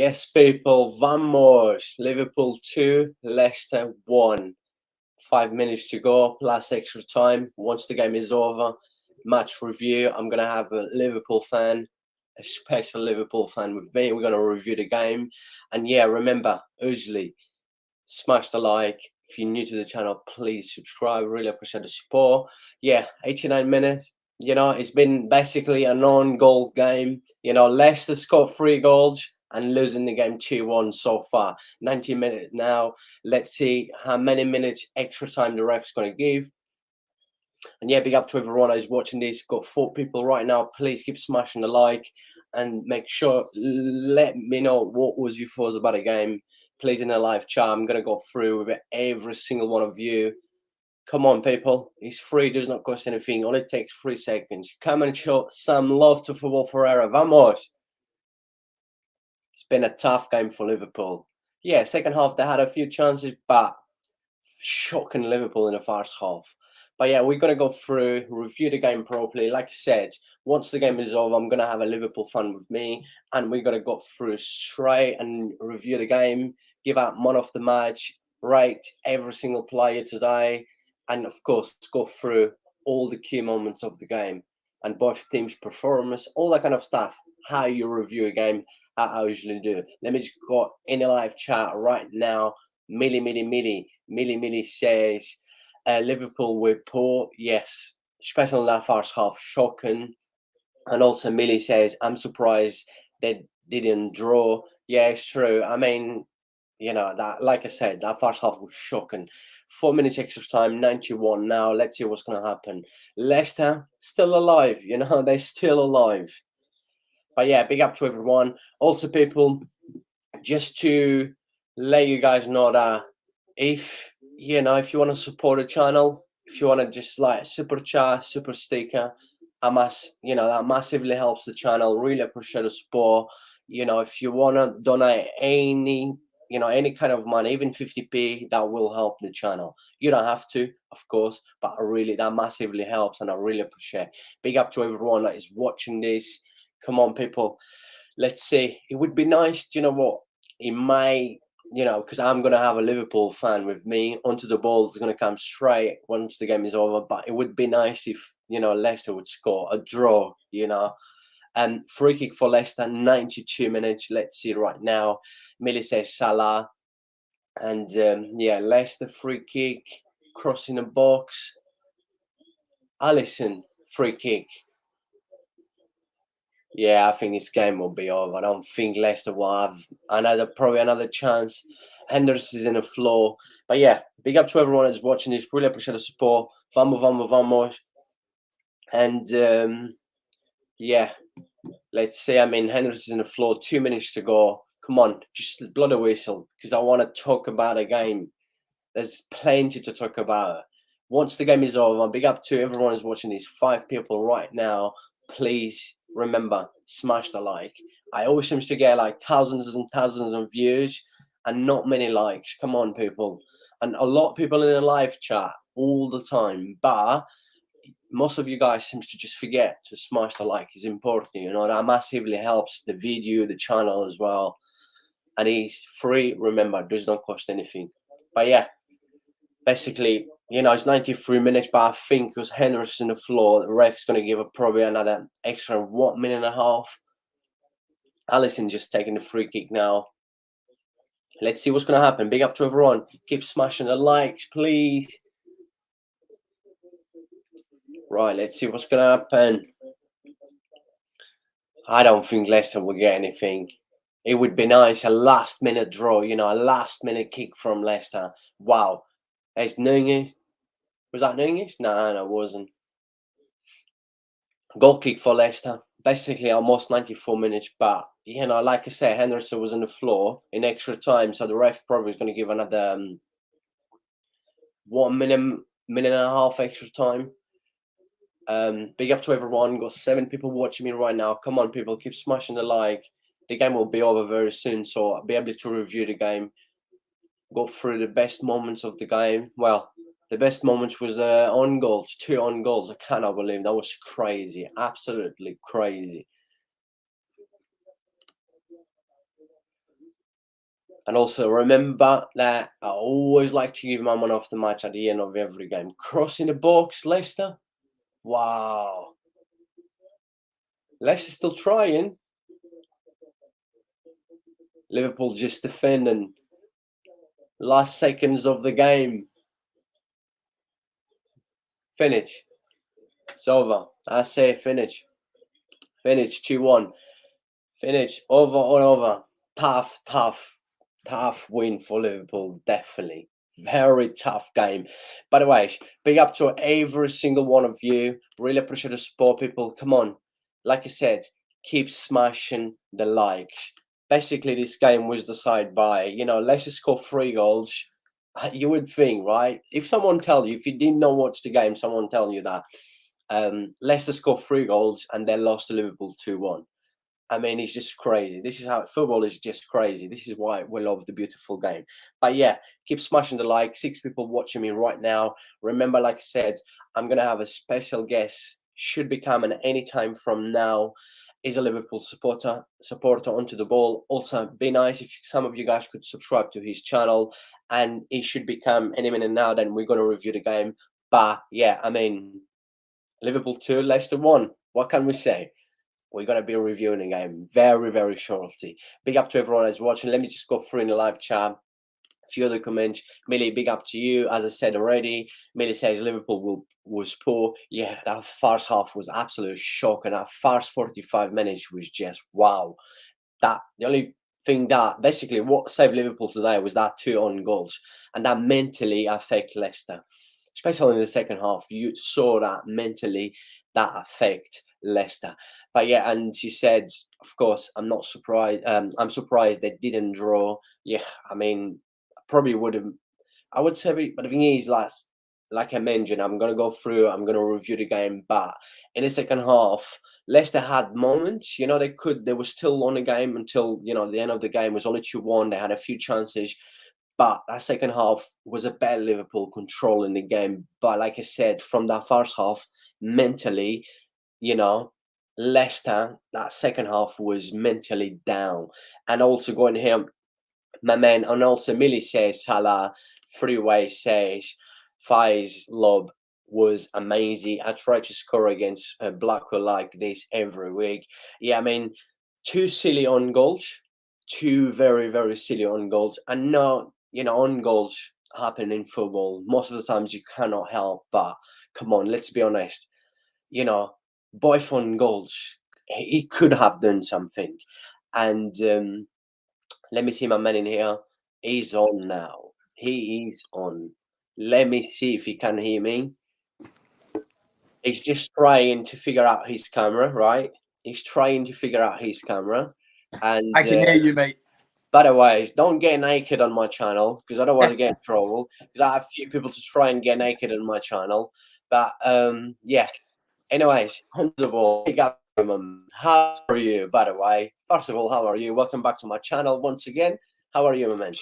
Yes, people, vamos. Liverpool 2, Leicester 1. 5 minutes to go, plus extra time. Once the game is over, match review. I'm going to have a Liverpool fan, a special Liverpool fan with me. We're going to review the game. And yeah, remember, usually smash the like. If you're new to the channel, please subscribe. Really appreciate the support. Yeah, 89 minutes. You know, it's been basically a non-goal game. You know, Leicester scored 3 goals and losing the game 2-1 so far. 90 minutes now. Let's see how many minutes extra time the ref's going to give. And yeah, big up to everyone who's watching this. Got 4 people right now. Please keep smashing the like and make sure, let me know what was your thoughts about the game. Please in a live chat. I'm going to go through with every single one of you. Come on, people. It's free. Does not cost anything. Only takes 3 seconds. Come and show some love to football Ferreira. Vamos. It's been a tough game for Liverpool. Yeah, second half they had a few chances, but shocking Liverpool in the first half. But yeah, we're going to go through, review the game properly. Like I said, once the game is over, I'm going to have a Liverpool fan with me, and we're going to go through straight and review the game, give out man of the match, rate every single player today, and of course, go through all the key moments of the game and both teams' performance, all that kind of stuff. How you review a game, how I usually do. Let me just go in a live chat right now. Millie says, Liverpool were poor. Yes, especially in that first half, shocking. And also Millie says, I'm surprised they didn't draw. Yeah, it's true. I mean, you know, that, like I said, that first half was shocking. 4 minutes extra time, 91 now. Let's see what's going to happen. Leicester, still alive. You know, they're still alive. But yeah, big up to everyone. Also, people, just to let you guys know that if you want to support the channel, if you want to just like super chat, super sticker, that massively helps the channel. Really appreciate the support. You know, if you want to donate any kind of money, even 50p, that will help the channel. You don't have to, of course, but really that massively helps, and I really appreciate. Big up to everyone that is watching this. Come on, people, let's see. It would be nice, you know what, it might, because I'm going to have a Liverpool fan with me. Onto the ball is going to come straight once the game is over, but it would be nice if, Leicester would score a draw, And free kick for Leicester, 92 minutes. Let's see right now. Millie says Salah. And yeah, Leicester free kick, crossing the box. Alisson, free kick. Yeah, I think this game will be over. I don't think Leicester will have probably another chance. Henderson's in the floor. But yeah, big up to everyone who's watching this. Really appreciate the support. Vamos. And yeah, let's see. I mean, Henderson's in the floor. 2 minutes to go. Come on, just blow the whistle, because I want to talk about a game. There's plenty to talk about. Once the game is over, big up to everyone who's watching this. 5 people right now. Please remember, smash the like. I always seem to get like thousands and thousands of views and not many likes. Come on, people. And a lot of people in the live chat all the time, but most of you guys seem to just forget to smash the like. It's important, that massively helps the video, the channel as well. And it's free, remember, does not cost anything. But yeah, basically, it's 93 minutes, but I think because Henderson's in the floor, the ref's going to give probably another extra 1.5 minutes. Alisson just taking the free kick now. Let's see what's going to happen. Big up to everyone. Keep smashing the likes, please. Right, let's see what's going to happen. I don't think Leicester will get anything. It would be nice, a last-minute draw, a last-minute kick from Leicester. Wow. There's Nunez. Was that Nunez? No, it wasn't. Goal kick for Leicester. Basically, almost 94 minutes. But, like I said, Henderson was on the floor in extra time. So the ref probably is going to give another 1 minute and a half extra time. Big up to everyone. Got 7 people watching me right now. Come on, people. Keep smashing the like. The game will be over very soon. So I'll be able to review the game. Go through the best moments of the game. Well, the best moments was on goals, 2 on goals. I cannot believe that was crazy, absolutely crazy. And also remember that I always like to give my man of the match at the end of every game. Crossing the box, Leicester. Wow. Leicester still trying. Liverpool just defending. Last seconds of the game. Finish. It's over. I say finish. Finish 2-1. Finish. Over and over. Tough win for Liverpool. Definitely. Very tough game. By the way, big up to every single one of you. Really appreciate the support, people. Come on. Like I said, keep smashing the likes. Basically, this game was decided by, Leicester score 3 goals. You would think, right? If someone tell you, if you didn't know watch the game, someone tell you that Leicester scored 3 goals and they lost to Liverpool 2-1. I mean, it's just crazy. This is how football is, just crazy. This is why we love the beautiful game. But yeah, keep smashing the like. 6 people watching me right now. Remember, like I said, I'm going to have a special guest. Should be coming any time from now. Is a Liverpool supporter onto the ball. Also, be nice if some of you guys could subscribe to his channel. And it should become any minute now. Then we're going to review the game. But yeah, I mean, Liverpool 2, Leicester 1. What can we say? We're going to be reviewing the game very, very shortly. Big up to everyone that's watching. Let me just go through in the live chat. A few other comments. Millie, big up to you. As I said already, Millie says Liverpool was poor. Yeah, that first half was absolutely shocking. That first 45 minutes was just wow. The only thing that basically what saved Liverpool today was that 2 own goals. And that mentally affected Leicester. Especially in the second half. You saw that mentally that affect Leicester. But yeah, and she said, of course, I'm not surprised. I'm surprised they didn't draw. Yeah, I mean, probably would have. I would say, but the thing is, like I mentioned, I'm gonna go through. I'm gonna review the game. But in the second half, Leicester had moments. They were still on the game until the end of the game was only 2-1. They had a few chances. But that second half was a better Liverpool controlling the game. But like I said, from that first half, mentally, Leicester, that second half was mentally down. And also going here, my man, and also Millie says, Salah, Freeway says, Fai's lob was amazing. I try to score against Blackwell like this every week. Yeah, I mean, 2 silly on goals, 2 very, very silly on goals. And no, on goals happen in football. Most of the times you cannot help, but come on, let's be honest. Boyf on goals, he could have done something. And let me see my man in here. He's on now. He is on. Let me see if he can hear me. He's just trying to figure out his camera, right? He's trying to figure out his camera. And I can hear you, mate. by the way, don't get naked on my channel because I don't want to get in trouble. Because I have a few people to try and get naked on my channel. But yeah. Anyways, on the ball. How are you, by the way? First of all, how are you? Welcome back to my channel once again. How are you, my man?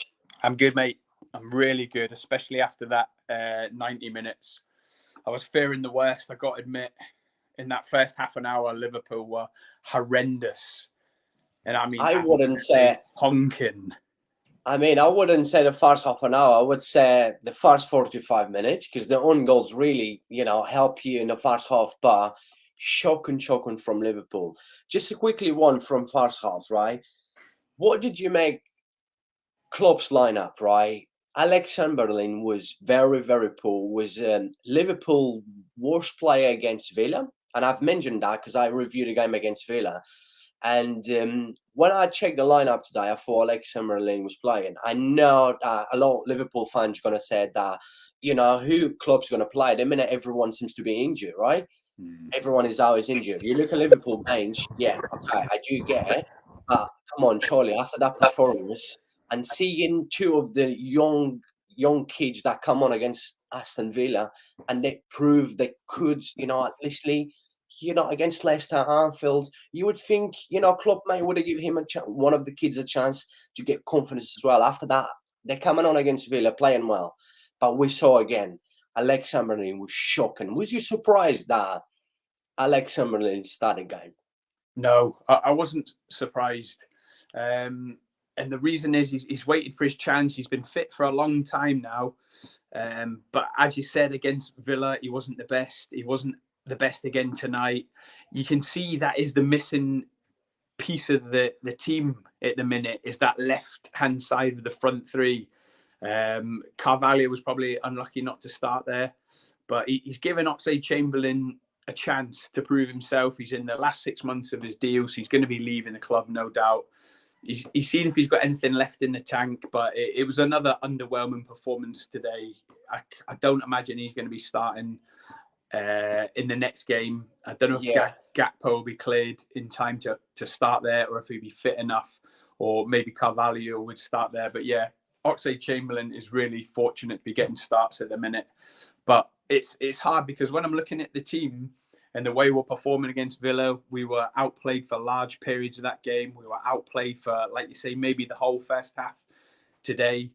I'm good, mate. I'm really good, especially after that 90 minutes. I was fearing the worst, I got to admit. In that first half an hour, Liverpool were horrendous. And I mean, I wouldn't say honking. I wouldn't say the first half an hour. I would say the first 45 minutes because the own goals really, help you in the first half. But shocking from Liverpool. Just a quickly one from first half, right? What did you make Klopp's lineup, right? Alex Chamberlain was very, very poor. Was Liverpool worst player against Villa? And I've mentioned that because I reviewed the game against Villa. And when I checked the lineup today, I thought Alex Chamberlain was playing. I know that a lot of Liverpool fans are going to say that, who Klopp's going to play. The minute everyone seems to be injured, right? Everyone is always injured. You look at Liverpool bench, yeah, okay, I do get it. But come on, Charlie, after that performance and seeing 2 of the young kids that come on against Aston Villa and they prove they could, at least against Leicester, Anfield, you would think, Klopp may would have given him one of the kids a chance to get confidence as well. After that, they're coming on against Villa, playing well. But we saw again, Alex Chamberlain was shocking. Was you surprised that Alex Chamberlain started game? No, I wasn't surprised. And the reason is he's waited for his chance. He's been fit for a long time now. But as you said, against Villa, he wasn't the best. He wasn't the best again tonight. You can see that is the missing piece of the team at the minute, is that left-hand side of the front three. Carvalho was probably unlucky not to start there, but he's given Oxlade-Chamberlain a chance to prove himself. He's in the last 6 months of his deal, so he's going to be leaving the club, no doubt. He's seen if he's got anything left in the tank, but it was another underwhelming performance today. I don't imagine he's going to be starting in the next game. I don't know if Gakpo will be cleared in time to start there, or if he'll be fit enough, or maybe Carvalho would start there. But yeah, Oxlade-Chamberlain is really fortunate to be getting starts at the minute. But it's hard, because when I'm looking at the team and the way we're performing against Villa, we were outplayed for large periods of that game. We were outplayed for, like you say, maybe the whole first half today.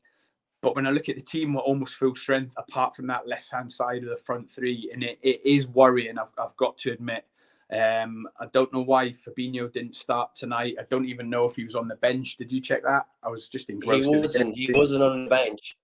But when I look at the team, we're almost full strength, apart from that left-hand side of the front three. And it is worrying, I've got to admit. I don't know why Fabinho didn't start tonight. I don't even know if he was on the bench. Did you check that? I was just engrossed. He wasn't on the bench.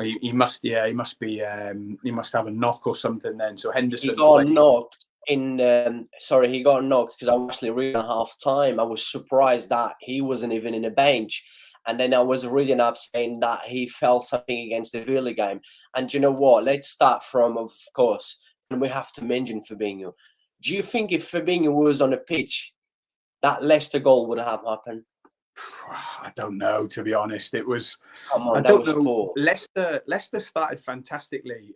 He must have a knock or something then. So Henderson. He got knocked he got knocked because I was actually reading at half time. I was surprised that he wasn't even in the bench. And then I was reading up saying that he felt something against the Villa game. And you know what? Let's start from, of course, and we have to mention Fabinho. Do you think if Fabinho was on the pitch, that Leicester goal would have happened? I don't know, to be honest. It was. Come on, I that don't was know. poor. Leicester started fantastically.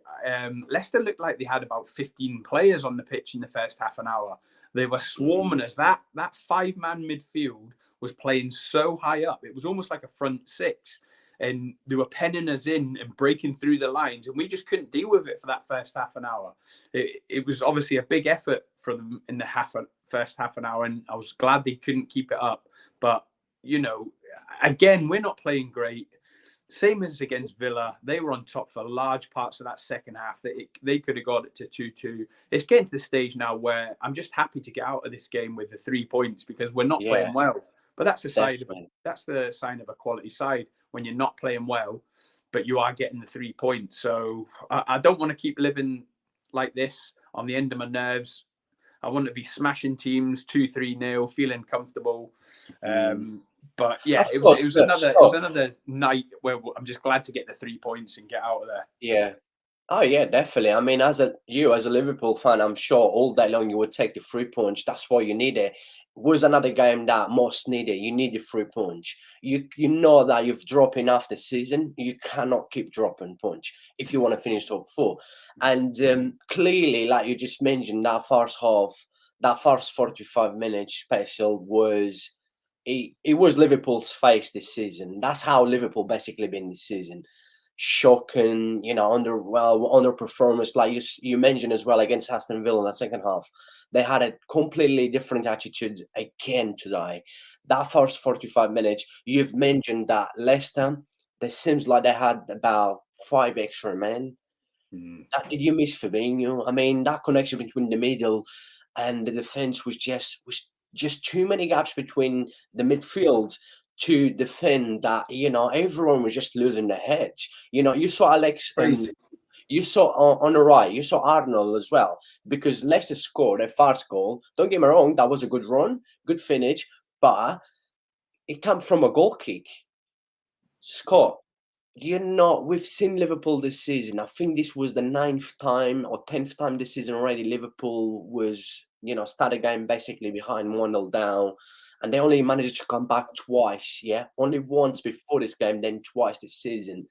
Leicester looked like they had about 15 players on the pitch in the first half an hour. They were swarming us. That 5-man midfield was playing so high up. It was almost like a front six. And they were penning us in and breaking through the lines. And we just couldn't deal with it for that first half an hour. It was obviously a big effort for them in the first half an hour. And I was glad they couldn't keep it up. But, you know, again, we're not playing great. Same as against Villa. They were on top for large parts of that second half. They could have got it to 2-2. It's getting to the stage now where I'm just happy to get out of this game with the 3 points, because we're not playing well. But that's the sign of a quality side, when you're not playing well, but you are getting the 3 points. So I don't want to keep living like this on the end of my nerves. I want to be smashing teams 2-3-0, feeling comfortable. But yeah, it was another night where I'm just glad to get the 3 points and get out of there. Yeah. Oh yeah, definitely. I mean, as a Liverpool fan, I'm sure all day long you would take the 3 points. That's why you need it. Was another game that most needed. You need the 3 points. You know that you've dropped enough this season. You cannot keep dropping points if you want to finish top 4. And clearly, like you just mentioned, that first half, that first 45 minutes special was it was Liverpool's face this season. That's how Liverpool basically been this season. Shocking, you know, underperformance, like you mentioned as well, against Aston Villa in the second half. They had a completely different attitude again today. That first 45 minutes, you've mentioned that Leicester, it seems like they had about 5 extra men. Did you miss Fabinho? I mean, that connection between the middle and the defense was just too many gaps between the midfield to defend that, you know, everyone was just losing their heads. You know, you saw Alex, you saw on the right, you saw Arnold as well, because Leicester scored a fast goal. Don't get me wrong, that was a good run, good finish, but it came from a goal kick. Scott, you know, we've seen Liverpool this season. I think this was the 9th time or 10th time this season already. Liverpool was, you know, started game basically behind 1-0 down. And they only managed to come back twice, only once before this game, then twice this season.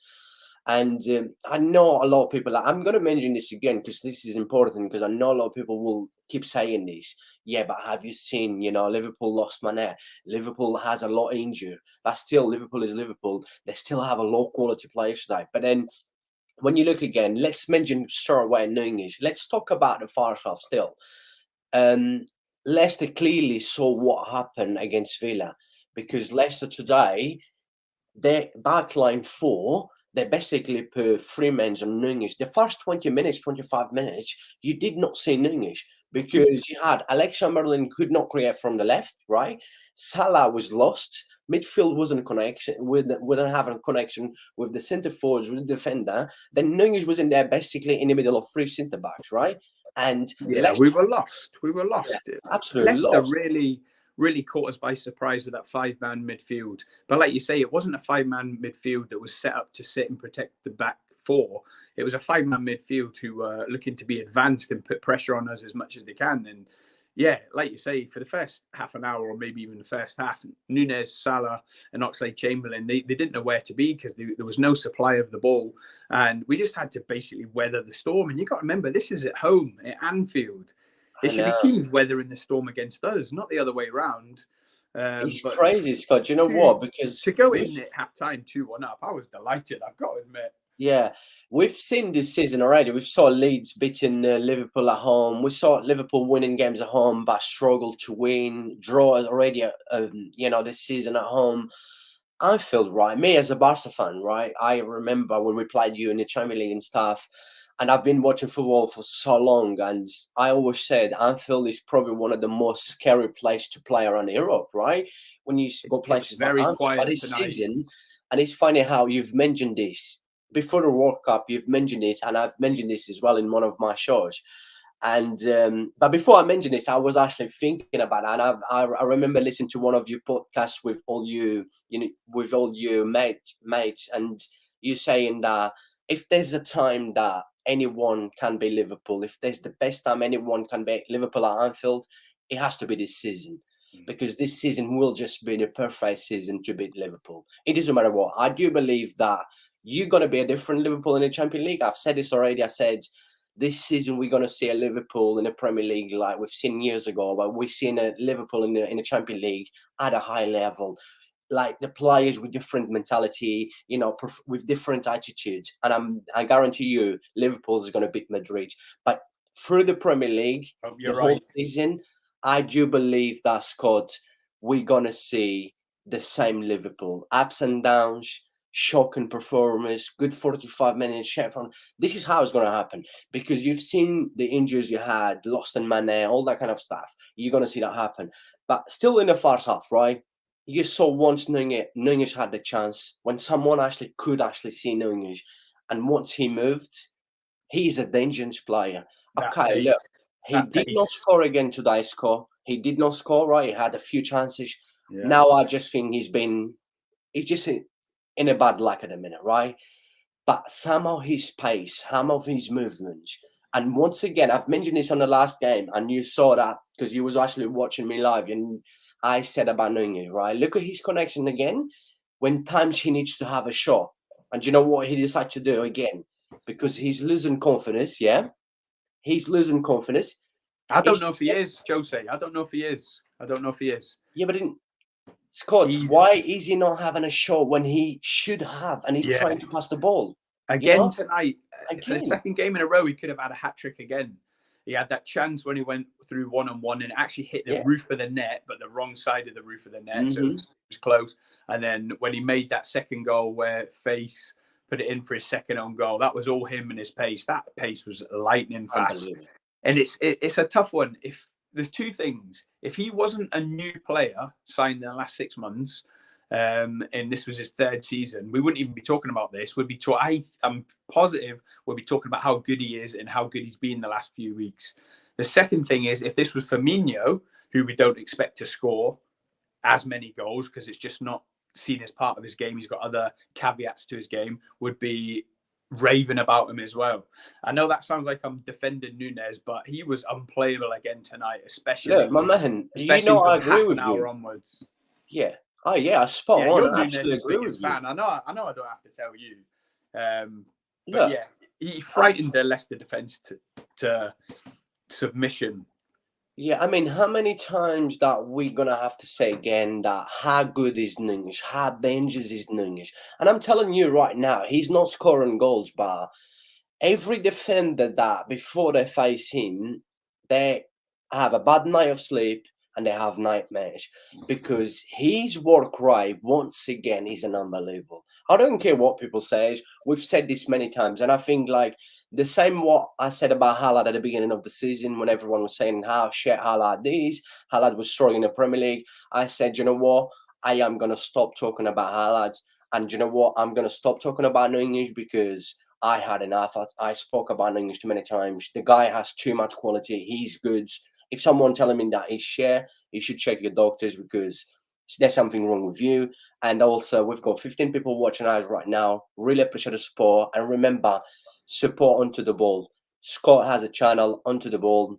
And I know a lot of people, I'm going to mention this again because this is important, because I know a lot of people will keep saying this. Yeah, but have you seen, you know, Liverpool lost Mané. Liverpool has a lot injured, but still Liverpool is Liverpool. They still have a low quality players today. But then when you look again, let's mention straight away Nunez. Let's talk about the first half still. Leicester clearly saw what happened against Villa, because Leicester today, their backline 4, they basically put 3 men on Nunez. The first 20 minutes, 25 minutes, you did not see Nunez, because you had Alex Chamberlain could not create from the left, right? Salah was lost. midfield wasn't wouldn't have a connection with the centre forwards, with the defender, then Nunez was in there basically in the middle of three centre backs, right? And Yeah, we were lost. We were lost. yeah, absolutely Leicester lost. really caught us by surprise with that 5-man midfield. But like you say, it wasn't a 5-man midfield that was set up to sit and protect the back four. It was a 5-man midfield who were looking to be advanced and put pressure on us as much as they can. And yeah, like you say, for the first half an hour or maybe even the first half, Nunez, Salah and Oxlade-Chamberlain, they didn't know where to be because there was no supply of the ball. And we just had to basically weather the storm. And you got to remember, this is at home at Anfield. It should be teams weathering the storm against us, not the other way around. It's crazy, Scott. You know what? Because to go in at half-time 2-1 up, I was delighted, I've got to admit. Yeah, we've seen this season already. We saw Leeds beating Liverpool at home. We saw Liverpool winning games at home, but struggle to win. Draw already, this season at home. Anfield, right? Me as a Barca fan, right? I remember when we played you in the Champions League and stuff. And I've been watching football for so long, and I always said Anfield is probably one of the most scary places to play around Europe, right? When you go places like Anfield, but this season, and it's funny how you've mentioned this. Before the World Cup, you've mentioned this, and I've mentioned this as well in one of my shows. And but before I mentioned this, I was actually thinking about it, and I remember listening to one of your podcasts with all your mates, and you saying that if there's a time that anyone can be Liverpool, if there's the best time anyone can be Liverpool at Anfield, it has to be this season. Because this season will just be the perfect season to beat Liverpool. It doesn't matter what. I do believe that you're going to be a different Liverpool in the Champions League. I've said this already. I said this season we're going to see a Liverpool in the Premier League like we've seen years ago, but we've seen a Liverpool in the Champions League at a high level. Like the players with different mentality, with different attitudes. And I guarantee you, Liverpool is going to beat Madrid. But through the Premier League, whole season, I do believe that, Scott, we're going to see the same Liverpool. Ups and downs, shocking performance, good 45 minutes. This is how it's going to happen. Because you've seen the injuries you had, lost in Mane, all that kind of stuff. You're going to see that happen. But still in the first half, right? You saw once Nunez had the chance, when someone could see Nunez. And once he moved, he's a dangerous player. Okay, look. He did not score again today, Scott. He did not score, right? He had a few chances. Yeah. Now I just think he's just in a bad luck at the minute, right? But some of his pace, some of his movements, and once again, I've mentioned this on the last game, and you saw that because you was actually watching me live, and I said about Nunez, right? Look at his connection again. When times he needs to have a shot, and you know what he decided to do again? Because he's losing confidence, yeah? He's losing confidence. I don't know if he is, Jose. I don't know if he is. Yeah, but Scott, why is he not having a shot when he should have? And he's trying to pass the ball. Again tonight, for the second game in a row, he could have had a hat-trick again. He had that chance when he went through one-on-one and actually hit the roof of the net, but the wrong side of the roof of the net. So it was close. And then when he made that second goal where Face put it in for his second own goal, that was all him and his pace. That pace was lightning fast. And it's a tough one. If there's two things. If he wasn't a new player signed in the last 6 months, and this was his third season, we wouldn't even be talking about this. I'm positive we'll be talking about how good he is and how good he's been the last few weeks. The second thing is, if this was Firmino, who we don't expect to score as many goals because it's just not seen as part of his game, he's got other caveats to his game, would be raving about him as well. I know that sounds like I'm defending Nunez, but he was unplayable again tonight, especially. Look, my man, I agree with you. Onwards. Yeah. Oh yeah, spot on. I absolutely agree with you. I know I don't have to tell you. But yeah, he frightened the Leicester defence to submission. Yeah, I mean, how many times that we're going to have to say again that how good is Nunez, how dangerous is Nunez? And I'm telling you right now, he's not scoring goals, but every defender that before they face him, they have a bad night of sleep and they have nightmares because his work rate, once again, is unbelievable. I don't care what people say. We've said this many times, and I think like the same what I said about Haaland at the beginning of the season when everyone was saying how shit Haaland is. Haaland was struggling in the Premier League. I said, you know what? I am going to stop talking about highlights. And you know what? I'm going to stop talking about Nunez because I had enough. I spoke about Nunez too many times. The guy has too much quality. He's good. If someone telling me that he's share, you should check your doctors because there's something wrong with you. And also, we've got 15 people watching us right now. Really appreciate the support. And remember, support Onto the Ball. Scott has a channel, Onto the Ball.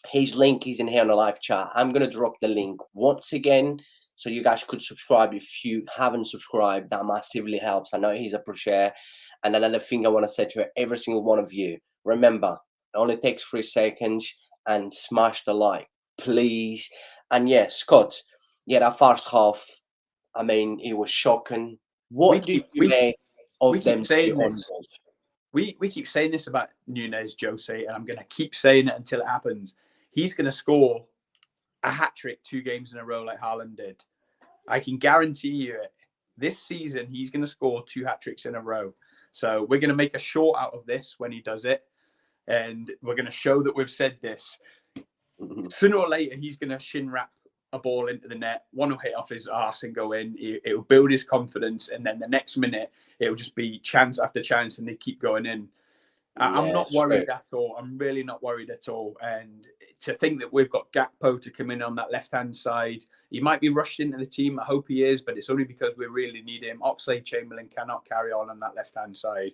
His link is in here on the live chat. I'm going to drop the link once again so you guys could subscribe if you haven't subscribed. That massively helps. I know he's a pro share. And another thing I want to say to every single one of you, remember, it only takes 3 seconds and smash the like, please. And yeah, Scott, yeah, that first half, I mean, it was shocking. What did you make of them two on goals? We keep saying this about Nunez, Jose, and I'm going to keep saying it until it happens. He's going to score a hat-trick 2 games in a row like Haaland did. I can guarantee you it. This season, he's going to score 2 hat-tricks in a row. So we're going to make a short out of this when he does it. And we're going to show that we've said this. Sooner or later, he's going to shin wrap a ball into the net. One will hit off his arse and go in. It will build his confidence. And then the next minute, it will just be chance after chance and they keep going in. I'm not worried at all. I'm really not worried at all. And to think that we've got Gakpo to come in on that left-hand side, he might be rushed into the team. I hope he is, but it's only because we really need him. Oxlade-Chamberlain cannot carry on that left-hand side.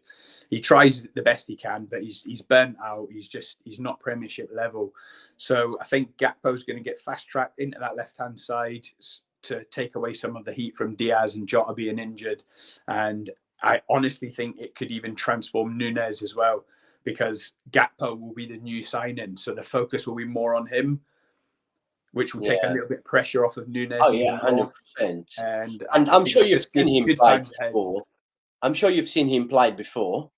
He tries the best he can, but he's burnt out. He's not Premiership level. So I think Gakpo's going to get fast-tracked into that left-hand side to take away some of the heat from Diaz and Jota being injured. And I honestly think it could even transform Nunez as well, because Gakpo will be the new signing. So the focus will be more on him, which will take a little bit of pressure off of Nunez. Oh, yeah, 100%. And I'm sure you've seen him play before. I'm sure you've seen him play before.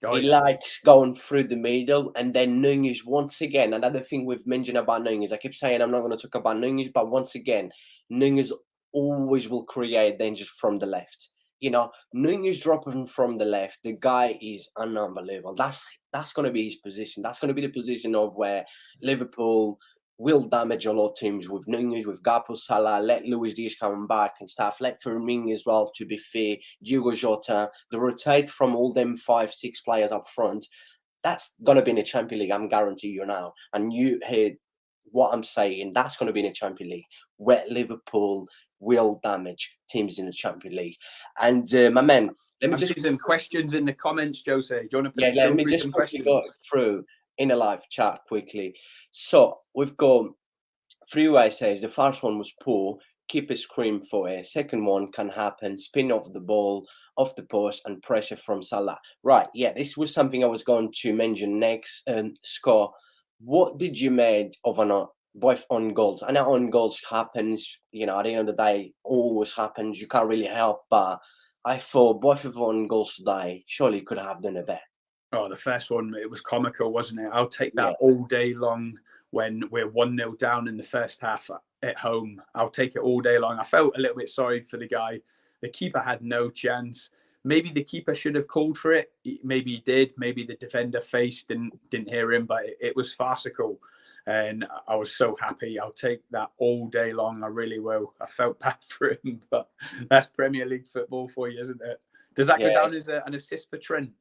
He likes going through the middle, and then Nunez, once again, another thing we've mentioned about Nunez, I keep saying I'm not going to talk about Nunez, but once again, Nunez always will create dangers from the left. You know, Nunez dropping from the left, the guy is unbelievable. That's going to be his position. That's going to be the position of where Liverpool will damage a lot of teams with Nunez, with Gakpo, Salah, let Luis Diaz come back and stuff, let Firmino as well, to be fair, Diogo Jota, the rotate from all them 5-6 players up front. That's going to be in the Champions League, I'm guarantee you now. And you heard what I'm saying, that's going to be in the Champions League, where Liverpool will damage teams in the Champions League. And my man, let me just see some questions in the comments, Jose. Do you want to let me just quickly go through in a live chat quickly. So we've got Freeway says the first one was poor, keep a scream for it. Second one can happen, spin off the ball, off the post, and pressure from Salah. Right, yeah, this was something I was going to mention next. Scott, what did you make of both on goals? I know on goals happens, you know, at the end of the day, always happens. You can't really help, but I thought both of on goals today surely could have done a better. Oh, the first one, it was comical, wasn't it? I'll take that all day long when we're 1-0 down in the first half at home. I'll take it all day long. I felt a little bit sorry for the guy. The keeper had no chance. Maybe the keeper should have called for it. Maybe he did. Maybe the defender didn't hear him, but it was farcical. And I was so happy. I'll take that all day long. I really will. I felt bad for him, but that's Premier League football for you, isn't it? Does that go down as an assist for Trent?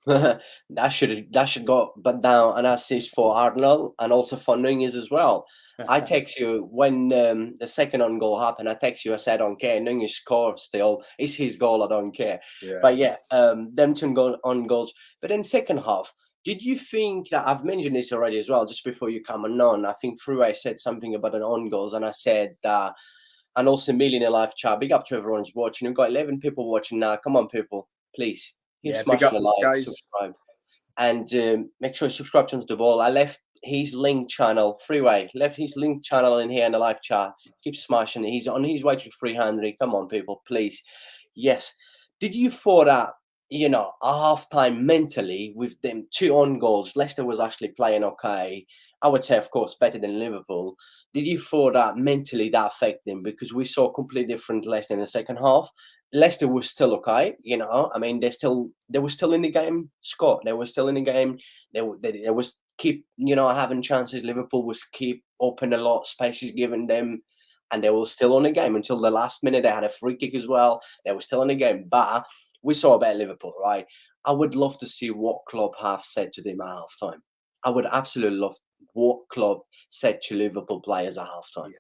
that should go but down an assist for Arnold and also for Nunez as well. I text you when the second on goal happened. I text you, I said, I don't care. Nunez scored still. It's his goal. I don't care. Yeah. But yeah, them two on goals. But in second half, did you think that I've mentioned this already as well, just before you come on? I think Freeway said something about an on goals, and I said and also Million Live chat. Big up to everyone who's watching. We've got 11 people watching now. Come on, people, please. Smash the like, subscribe, and make sure you subscribe to the ball. I left his link channel, Freeway, left his link channel in here in the live chat. Keep smashing it. He's on his way to 300. Come on, people, please. Yes. Did you thought that, you know, a half-time mentally with them two on goals, Leicester was actually playing okay? I would say, of course, better than Liverpool. Did you thought that mentally that affected them? Because we saw completely different Leicester in the second half. Leicester was still okay, you know. I mean, they were still in the game, Scott. They were still in the game. They was keep, you know, having chances. Liverpool was keep open a lot, spaces given them. and they were still on the game until the last minute. They had a free kick as well. They were still on the game, but we saw about Liverpool, right? I would love to see what Klopp have said to them at halftime. I would absolutely love what Klopp said to Liverpool players at halftime.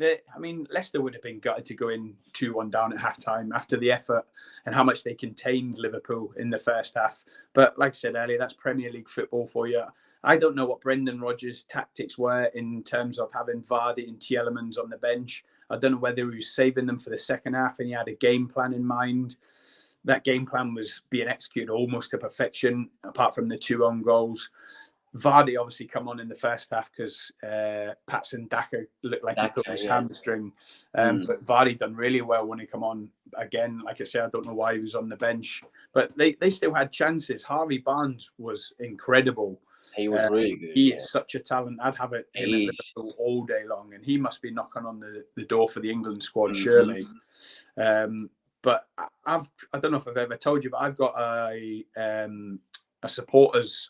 I mean, Leicester would have been gutted to go in 2-1 down at halftime after the effort and how much they contained Liverpool in the first half. But like I said earlier, that's Premier League football for you. I don't know what Brendan Rodgers' tactics were in terms of having Vardy and Tielemans on the bench. I don't know whether he was saving them for the second half and he had a game plan in mind. That game plan was being executed almost to perfection, apart from the 2 own goals. Vardy obviously come on in the first half because Patson Daka looked like he put his hamstring. But Vardy done really well when he come on again. Like I said, I don't know why he was on the bench, but they still had chances. Harvey Barnes was incredible. He was really good. He is such a talent. I'd have it him in Liverpool all day long, and he must be knocking on the door for the England squad, surely. But I don't know if I've ever told you, but I've got a supporters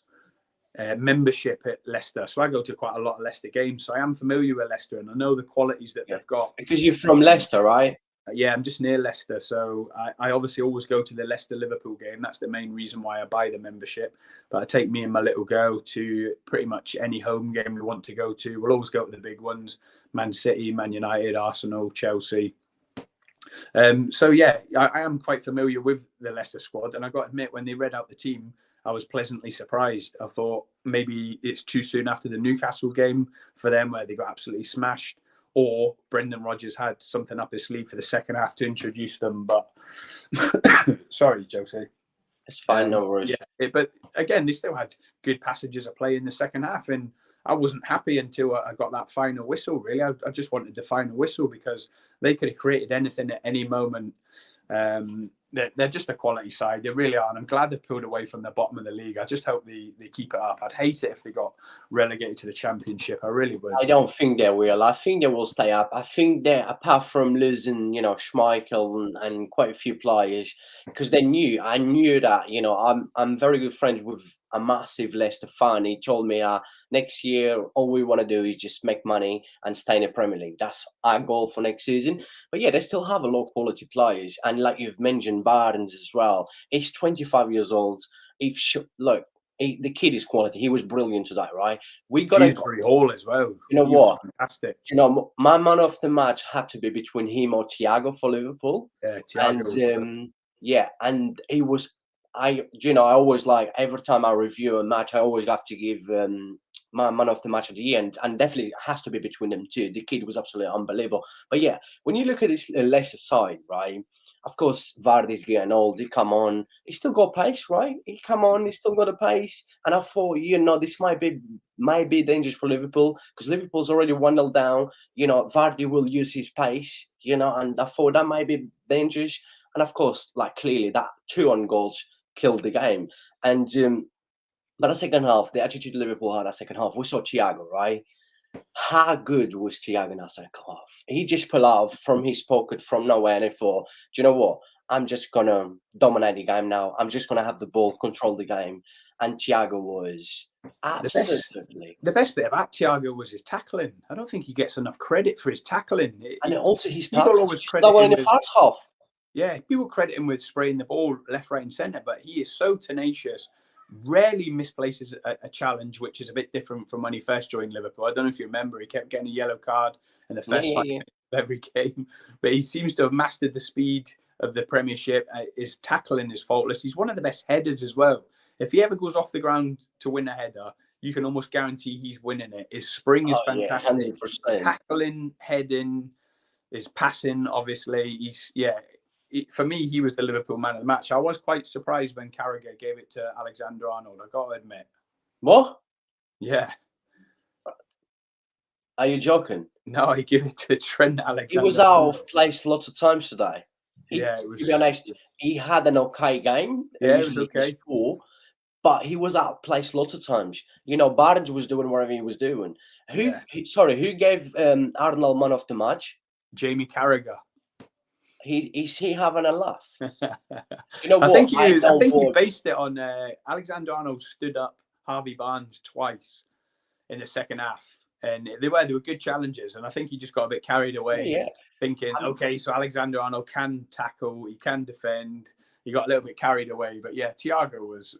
membership at Leicester, so I go to quite a lot of Leicester games. So I am familiar with Leicester, and I know the qualities that they've got. Because you're from Leicester, right? Yeah, I'm just near Leicester, so I obviously always go to the Leicester-Liverpool game. That's the main reason why I buy the membership. But I take me and my little girl to pretty much any home game we want to go to. We'll always go to the big ones: Man City, Man United, Arsenal, Chelsea. So yeah, I am quite familiar with the Leicester squad, and I got to admit, when they read out the team, I was pleasantly surprised. I thought maybe it's too soon after the Newcastle game for them, where they got absolutely smashed, or Brendan Rodgers had something up his sleeve for the second half to introduce them. But sorry, Josie. It's fine, no worries. Yeah, but again, they still had good passages of play in the second half, and I wasn't happy until I got that final whistle, really. I just wanted the final whistle because they could have created anything at any moment. They're just a quality side. They really are. And I'm glad they've pulled away from the bottom of the league. I just hope they keep it up. I'd hate it if they got relegated to the Championship. I really would. I don't think they will. I think they will stay up. I think that apart from losing, Schmeichel and quite a few players, because I knew that, I'm very good friends with a massive Leicester fan. He told me next year, all we want to do is just make money and stay in the Premier League. That's our goal for next season. But yeah, they still have a lot of quality players. And like you've mentioned, Barnes as well. He's 25 years old. The kid is quality. He was brilliant today, right? We got Dewsbury Hall as well. You know what? Fantastic. My man of the match had to be between him or Thiago for Liverpool. Yeah, Thiago. And and he was. I always every time I review a match, I always have to give my man of the match at the end, and definitely has to be between them two. The kid was absolutely unbelievable. But yeah, when you look at this Leicester side, right? Of course, Vardy's getting old. He come on. He still got pace, right? He still got a pace. And I thought, this might be dangerous for Liverpool because Liverpool's already 1-0 down. Vardy will use his pace, and I thought that might be dangerous. And of course, clearly that 2 on goals killed the game. And but the second half, the attitude Liverpool had that second half, we saw Thiago, right? How good was Thiago in that second half? He just pulled out from his pocket from nowhere and he thought, do you know what? I'm just going to dominate the game now. I'm just going to have the ball, control the game. And Thiago was absolutely... The best bit about Thiago was his tackling. I don't think he gets enough credit for his tackling. And also his tackling. In the first half. Yeah, people credit him with spraying the ball left, right, and centre, but he is so tenacious. Rarely misplaces a challenge, which is a bit different from when he first joined Liverpool. I don't know if you remember, he kept getting a yellow card in the first 5 minutes of every game, but he seems to have mastered the speed of the Premiership. His tackling is faultless. He's one of the best headers as well. If he ever goes off the ground to win a header, you can almost guarantee he's winning it. His spring is fantastic. 100%. Tackling, heading, his passing, obviously. For me, he was the Liverpool man of the match. I was quite surprised when Carragher gave it to Alexander-Arnold, I got to admit. What? Yeah. Are you joking? No, he gave it to Trent Alexander-Arnold. He was out of place lots of times today. To be honest, he had an okay game. Yeah, it was okay. But he was out of place lots of times. Barnes was doing whatever he was doing. Who gave Arnold man of the match? Jamie Carragher. Is he having a laugh? I think he based it on Alexander-Arnold stood up Harvey Barnes twice in the second half. and they were good challenges. And I think he just got a bit carried away, thinking, okay, so Alexander-Arnold can tackle, he can defend. He got a little bit carried away, but yeah, Thiago was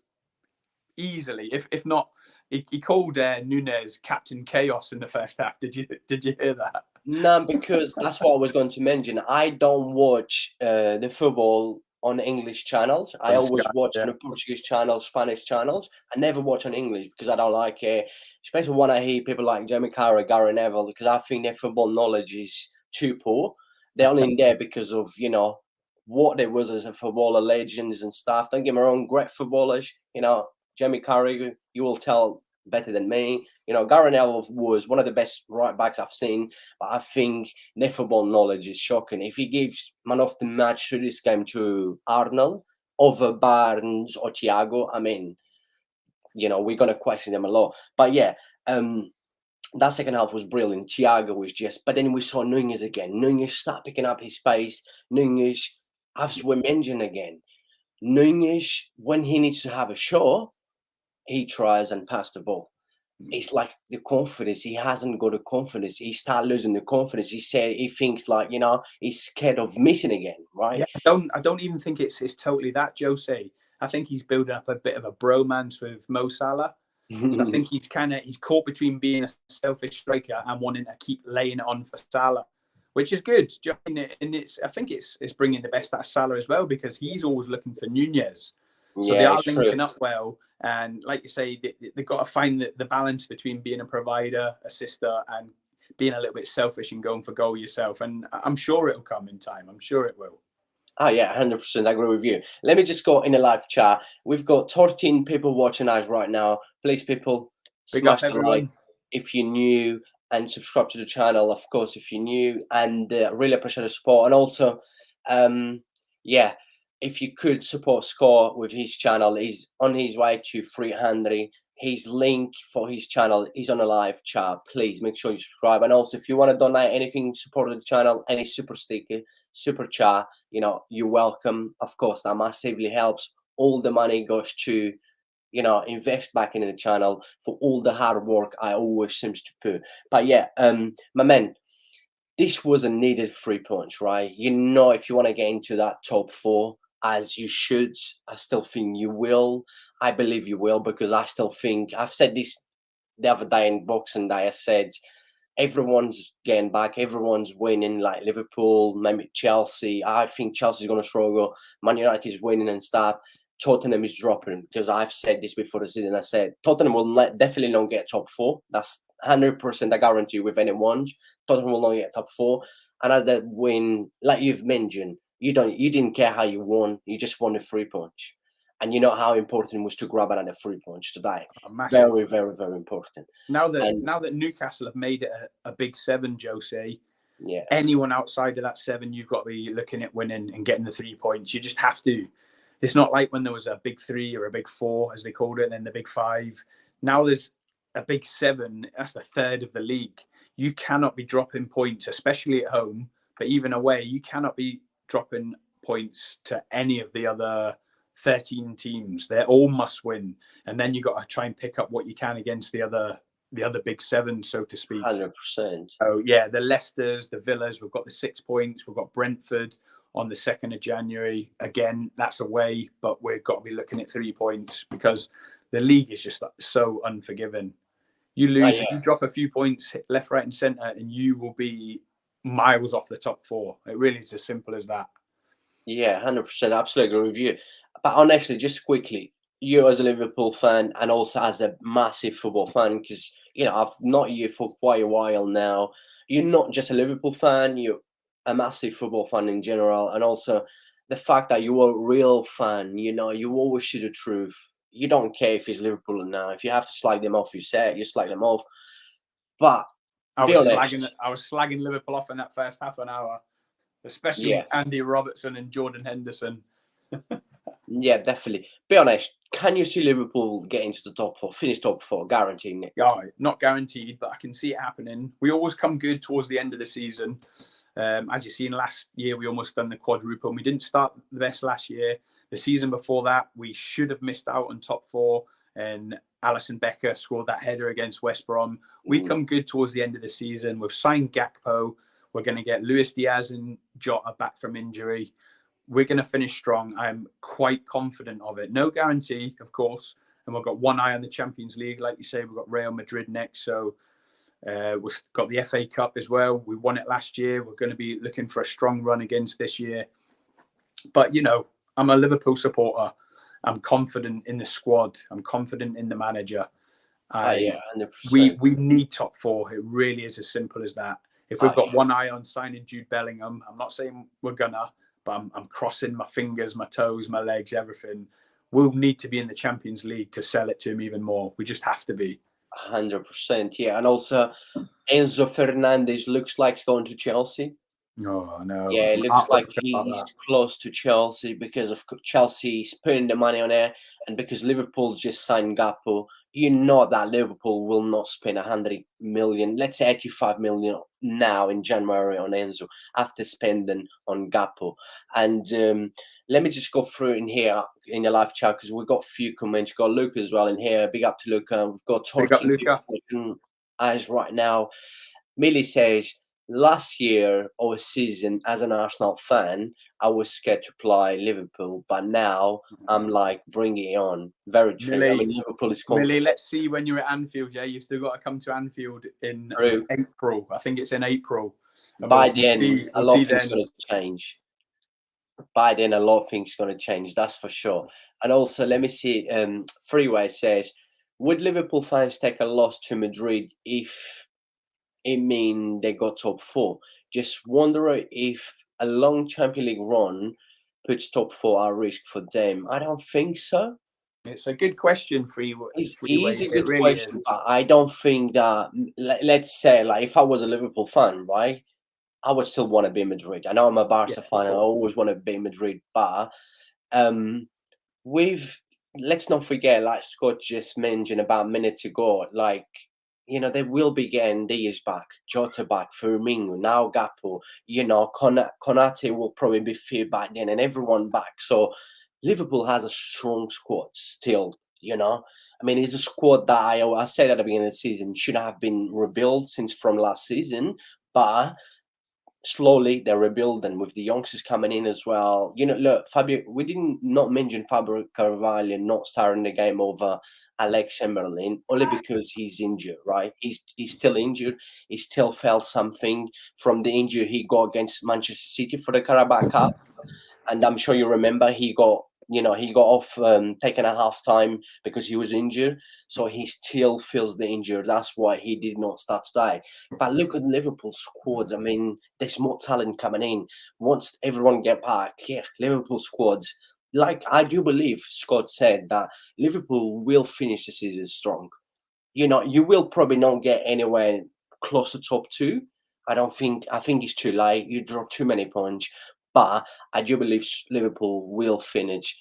easily, if not, he called Nunez Captain Chaos in the first half. Did you hear that? No, because that's what I was going to mention. I don't watch the football on English channels. I always watch on the Portuguese channels, Spanish channels. I never watch on English because I don't like it, especially when I hear people like Jamie Carragher, Gary Neville, because I think their football knowledge is too poor. They're only in there because of, you know, what they was as a footballer, legends and stuff. Don't get me wrong, great footballers. You know, Jamie Carragher, you will tell better than me. You know, Gary Neville was one of the best right backs I've seen, but I think their football knowledge is shocking. If he gives man of the match to this game to Arnold over Barnes or Thiago, I mean, you know, we're gonna question them a lot. But yeah, that second half was brilliant. Thiago was just, but then we saw Nunez again. Nunez start picking up his pace. Nunez have swim engine again. Nunez, when he needs to have a shot, he tries and pass the ball. It's like the confidence. He hasn't got the confidence. He start losing the confidence. He thinks like, you know, he's scared of missing again, right? Yeah, I don't even think it's totally that, Jose. I think he's building up a bit of a bromance with Mo Salah. So I think he's caught between being a selfish striker and wanting to keep laying it on for Salah, which is good. And I think it's bringing the best out of Salah as well, because he's always looking for Nunez. So they are linking up well. And like you say, they've got to find the balance between being a provider, assister, and being a little bit selfish and going for goal yourself. And I'm sure it'll come in time. I'm sure it will. Oh, yeah, 100%. I agree with you. Let me just go in a live chat. We've got 13 people watching us right now. Please, people, smash the like if you're new and subscribe to the channel, of course, if you're new. And really appreciate the support. And also, yeah, if you could support Score with his channel, he's on his way to 300. His link for his channel is on a live chat. Please make sure you subscribe. And also, if you want to donate anything, support the channel, any super sticker, super chat, you know, you're welcome. Of course, that massively helps. All the money goes to, you know, invest back in the channel for all the hard work I always seems to put. But yeah, my man, this was a needed 3 points, right? You know, if you want to get into that top 4, as you should, I still think you will. I believe you will, because I still think, I've said this the other day in Boxing Day, I said, everyone's getting back, everyone's winning, like Liverpool, maybe Chelsea. I think Chelsea's going to struggle. Man United is winning and stuff. Tottenham is dropping, because I've said this before the season. I said Tottenham will definitely not get top 4. That's 100% I guarantee with anyone. Tottenham will not get top 4. And at that win, like you've mentioned, you didn't care how you won. You just won the 3 points. And you know how important it was to grab another 3 points today. Very, very, very important. Now that Newcastle have made it a big 7, Jose, yeah, anyone outside of that 7, you've got to be looking at winning and getting the 3 points. You just have to. It's not like when there was a big 3 or a big 4, as they called it, and then the big 5. Now there's a big 7. That's the third of the league. You cannot be dropping points, especially at home, but even away, you cannot be dropping points to any of the other 13 teams. They're all must win, and then you got to try and pick up what you can against the other big 7, so to speak. 100%. So yeah, the Leicesters, the Villas, we've got the 6 points. We've got Brentford on the 2nd of January. Again, that's away, but we've got to be looking at 3 points, because the league is just so unforgiving. You lose, if you drop a few points left, right, and centre, and you will be miles off the top 4. It really is as simple as that. Yeah, 100%. Absolutely agree with you. But honestly, just quickly, you as a Liverpool fan and also as a massive football fan, because, you know, I've known you for quite a while now. You're not just a Liverpool fan, you're a massive football fan in general. And also the fact that you're a real fan, you know, you always see the truth. You don't care if it's Liverpool or not. If you have to slag them off, you slag them off. But I was slagging Liverpool off in that first half an hour, especially with Andy Robertson and Jordan Henderson. Yeah, definitely. Be honest, can you see Liverpool get into the top 4, finish top 4, guaranteed, Nick? Yeah, not guaranteed, but I can see it happening. We always come good towards the end of the season. As you've seen, last year we almost done the quadruple, and we didn't start the best last year. The season before that, we should have missed out on top 4, and Alisson Becker scored that header against West Brom. We come good towards the end of the season. We've signed Gakpo. We're going to get Luis Diaz and Jota back from injury. We're going to finish strong. I'm quite confident of it. No guarantee, of course. And we've got one eye on the Champions League. Like you say, we've got Real Madrid next. So we've got the FA Cup as well. We won it last year. We're going to be looking for a strong run against this year. But, you know, I'm a Liverpool supporter. I'm confident in the squad. I'm confident in the manager. Yeah, 100%. We need top four. It really is as simple as that. If we've got one eye on signing Jude Bellingham, I'm not saying we're gonna, but I'm crossing my fingers, my toes, my legs, everything. We'll need to be in the Champions League to sell it to him even more. We just have to be. 100%, yeah. And also, Enzo Fernandez looks like he's going to Chelsea. Oh, no. Yeah, it looks like he's close to Chelsea because of Chelsea's putting the money on it, and because Liverpool just signed Gakpo. You know that Liverpool will not spend 100 million, let's say 85 million now in January on Enzo after spending on Gakpo. And let me just go through in here in the live chat because we've got a few comments. We've got Luca as well in here. Big up to Luca. We've got talking eyes right now. Millie says, last year or season as an Arsenal fan, I was scared to play Liverpool, but now I'm like, bring it on. Very true. Millie, I mean, Liverpool is confident. Millie, let's see when you're at Anfield. Yeah, you've still got to come to Anfield in April. I think it's in April. By then, a lot of things are going to change. By then, a lot of things are going to change. That's for sure. And also, let me see. Freeway says, would Liverpool fans take a loss to Madrid if it mean they got top four? Just wonder if a long Champions League run puts top four at risk for them. I don't think so. It's a good question for you. It's a good question, but I don't think that. Let's say, like, if I was a Liverpool fan, right, I would still want to be in Madrid. I know I'm a Barca fan. I always want to be in Madrid, but let's not forget, like Scott just mentioned about a minute ago, like, you know, they will be getting Diaz back, Jota back, Firmino, now Gakpo, you know, Konate will probably be fit by then and everyone back. So Liverpool has a strong squad still, you know. I mean, it's a squad that I said at the beginning of the season should have been rebuilt since from last season, but slowly they're rebuilding with the youngsters coming in as well. You know, look, Fabio, we didn't not mention Fabio Carvalho not starting the game over Alex Chamberlain only because he's injured, right? He's still injured. He still felt something from the injury he got against Manchester City for the Carabao Cup. And I'm sure you remember he got off taken at half time because he was injured. So he still feels the injury. That's why he did not start today. But look at Liverpool squads. I mean, there's more talent coming in. Once everyone get back, Liverpool squads. Like, I do believe Scott said that Liverpool will finish the season strong. You know, you will probably not get anywhere close to top two. I think it's too late. You drop too many points. But I do believe Liverpool will finish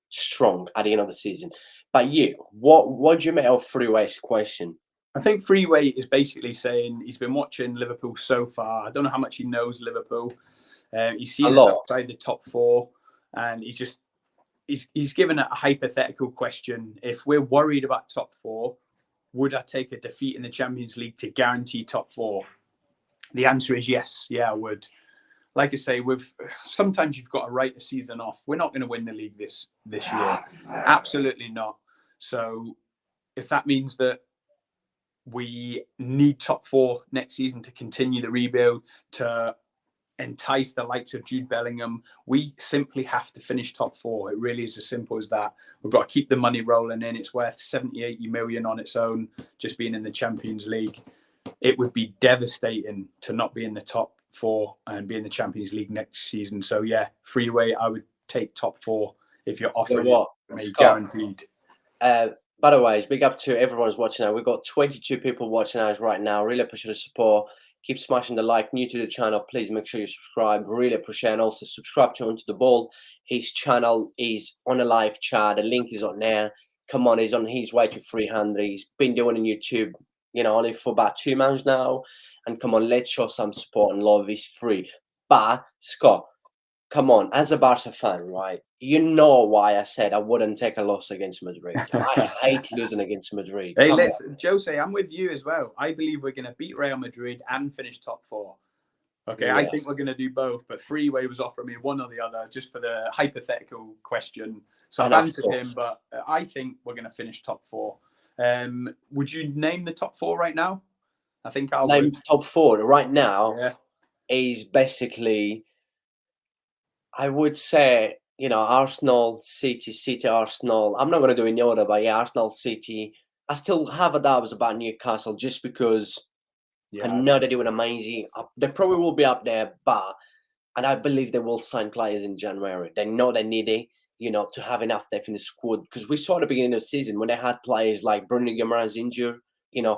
strong at the end of the season. But what do you make of Freeway's question? I think Freeway is basically saying he's been watching Liverpool so far. I don't know how much he knows Liverpool. He's seen us outside the top four, and he's given a hypothetical question. If we're worried about top four, would I take a defeat in the Champions League to guarantee top four? The answer is yes. Yeah, I would. Like I say, sometimes you've got to write the season off. We're not going to win the league this year. Absolutely not. So if that means that we need top four next season to continue the rebuild, to entice the likes of Jude Bellingham, we simply have to finish top four. It really is as simple as that. We've got to keep the money rolling in. It's worth 70, 80 million on its own, just being in the Champions League. It would be devastating to not be in the top four and be in the Champions League next season. So yeah, Freeway, I would take top four if you're offering me guaranteed. By the way, big up to everyone who's watching now. We've got 22 people watching us right now. Really appreciate the support. Keep smashing the like. New to the channel, please make sure you subscribe. Really appreciate it. And also subscribe to Onto the Ball. His channel is on a live chat. The link is on there. Come on, he's on his way to 300. He's been doing on YouTube, you know, only for about 2 months now. And come on, let's show some support and love. Is free. But Scott, come on, as a Barca fan, right? You know why I said I wouldn't take a loss against Madrid. I hate losing against Madrid. Hey, Come on. listen, Jose, I'm with you as well. I believe we're going to beat Real Madrid and finish top 4. Okay, I Yeah. think we're going to do both, but Freeway was offering me one or the other just for the hypothetical question. So I've And of answered him, course, but I think we're going to finish top 4. Would you name the top 4 right now? I think I name would. top 4 right now Yeah. is basically, I would say, Arsenal, City, Arsenal. I'm not going to do it in order, but yeah, Arsenal, City. I still have a doubts about Newcastle just because I Yeah. know they're doing amazing. They probably will be up there, and I believe they will sign players in January. They know they need it, to have enough depth in the squad. Because we saw at the beginning of the season when they had players like Bruno Guimaraes injured,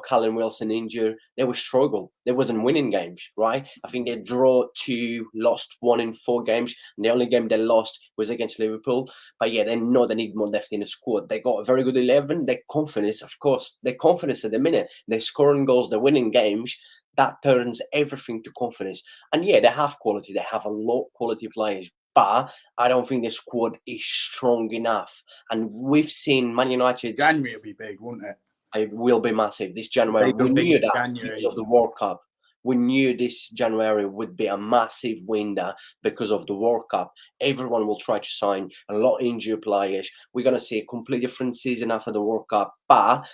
Callum Wilson injured, they were struggle. They wasn't winning games, right? I think they draw 2, lost 1 in 4 games. And the only game they lost was against Liverpool. But yeah, they know they need more depth in the squad. They got a very good 11. Their confidence, of course, their confidence at the minute. They're scoring goals, they're winning games. That turns everything to confidence. And yeah, they have quality. They have a lot of quality players. But I don't think the squad is strong enough. And we've seen Man United. January will be big, won't it? It will be massive this If January. they We go big knew in that January. because of the World Cup. We knew this January would be a massive window because of the World Cup. Everyone will try to sign a lot of injured players. We're going to see a completely different season after the World Cup. But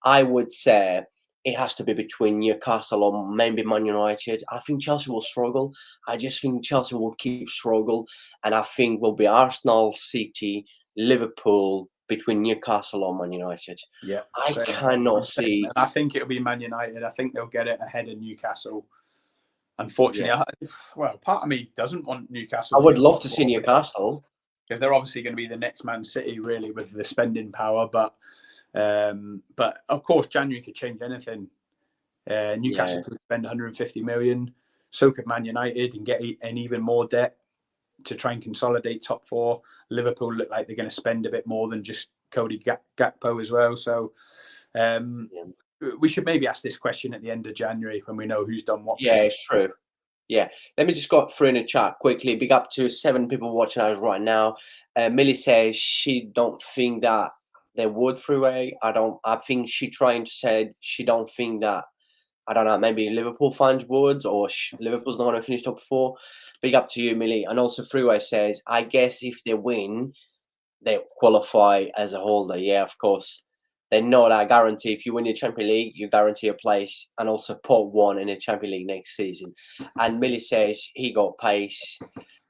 I would say it has to be between Newcastle or maybe Man United. I think Chelsea will struggle. I just think Chelsea will keep struggle. And I think will be Arsenal, City, Liverpool, between Newcastle or Man United. Yeah, I same. cannot see. And I think it'll be Man United. I think they'll get it ahead of Newcastle. Unfortunately, well, part of me doesn't want Newcastle. I would love to see Newcastle because they're obviously going to be the next Man City, really, with the spending power. But of course, January could change anything. Newcastle could spend 150 million. So could Man United and get an even more debt to try and consolidate top 4. Liverpool look like they're going to spend a bit more than just Cody Gakpo as well. So we should maybe ask this question at the end of January when we know who's done what. Yeah, it's true. Yeah, let me just go through in the chat quickly. Big up to 7 people watching us right now. Millie says she don't think that they would Freeway. I think she trying to say she don't think that. I don't know. Maybe Liverpool fans would, or Liverpool's not going to finish top 4. Big up to you, Millie. And also Freeway says, I guess if they win, they qualify as a holder. Yeah, of course. They know that guarantee. If you win the Champions League, you guarantee a place and also pot 1 in the Champions League next season. And Millie says he got pace.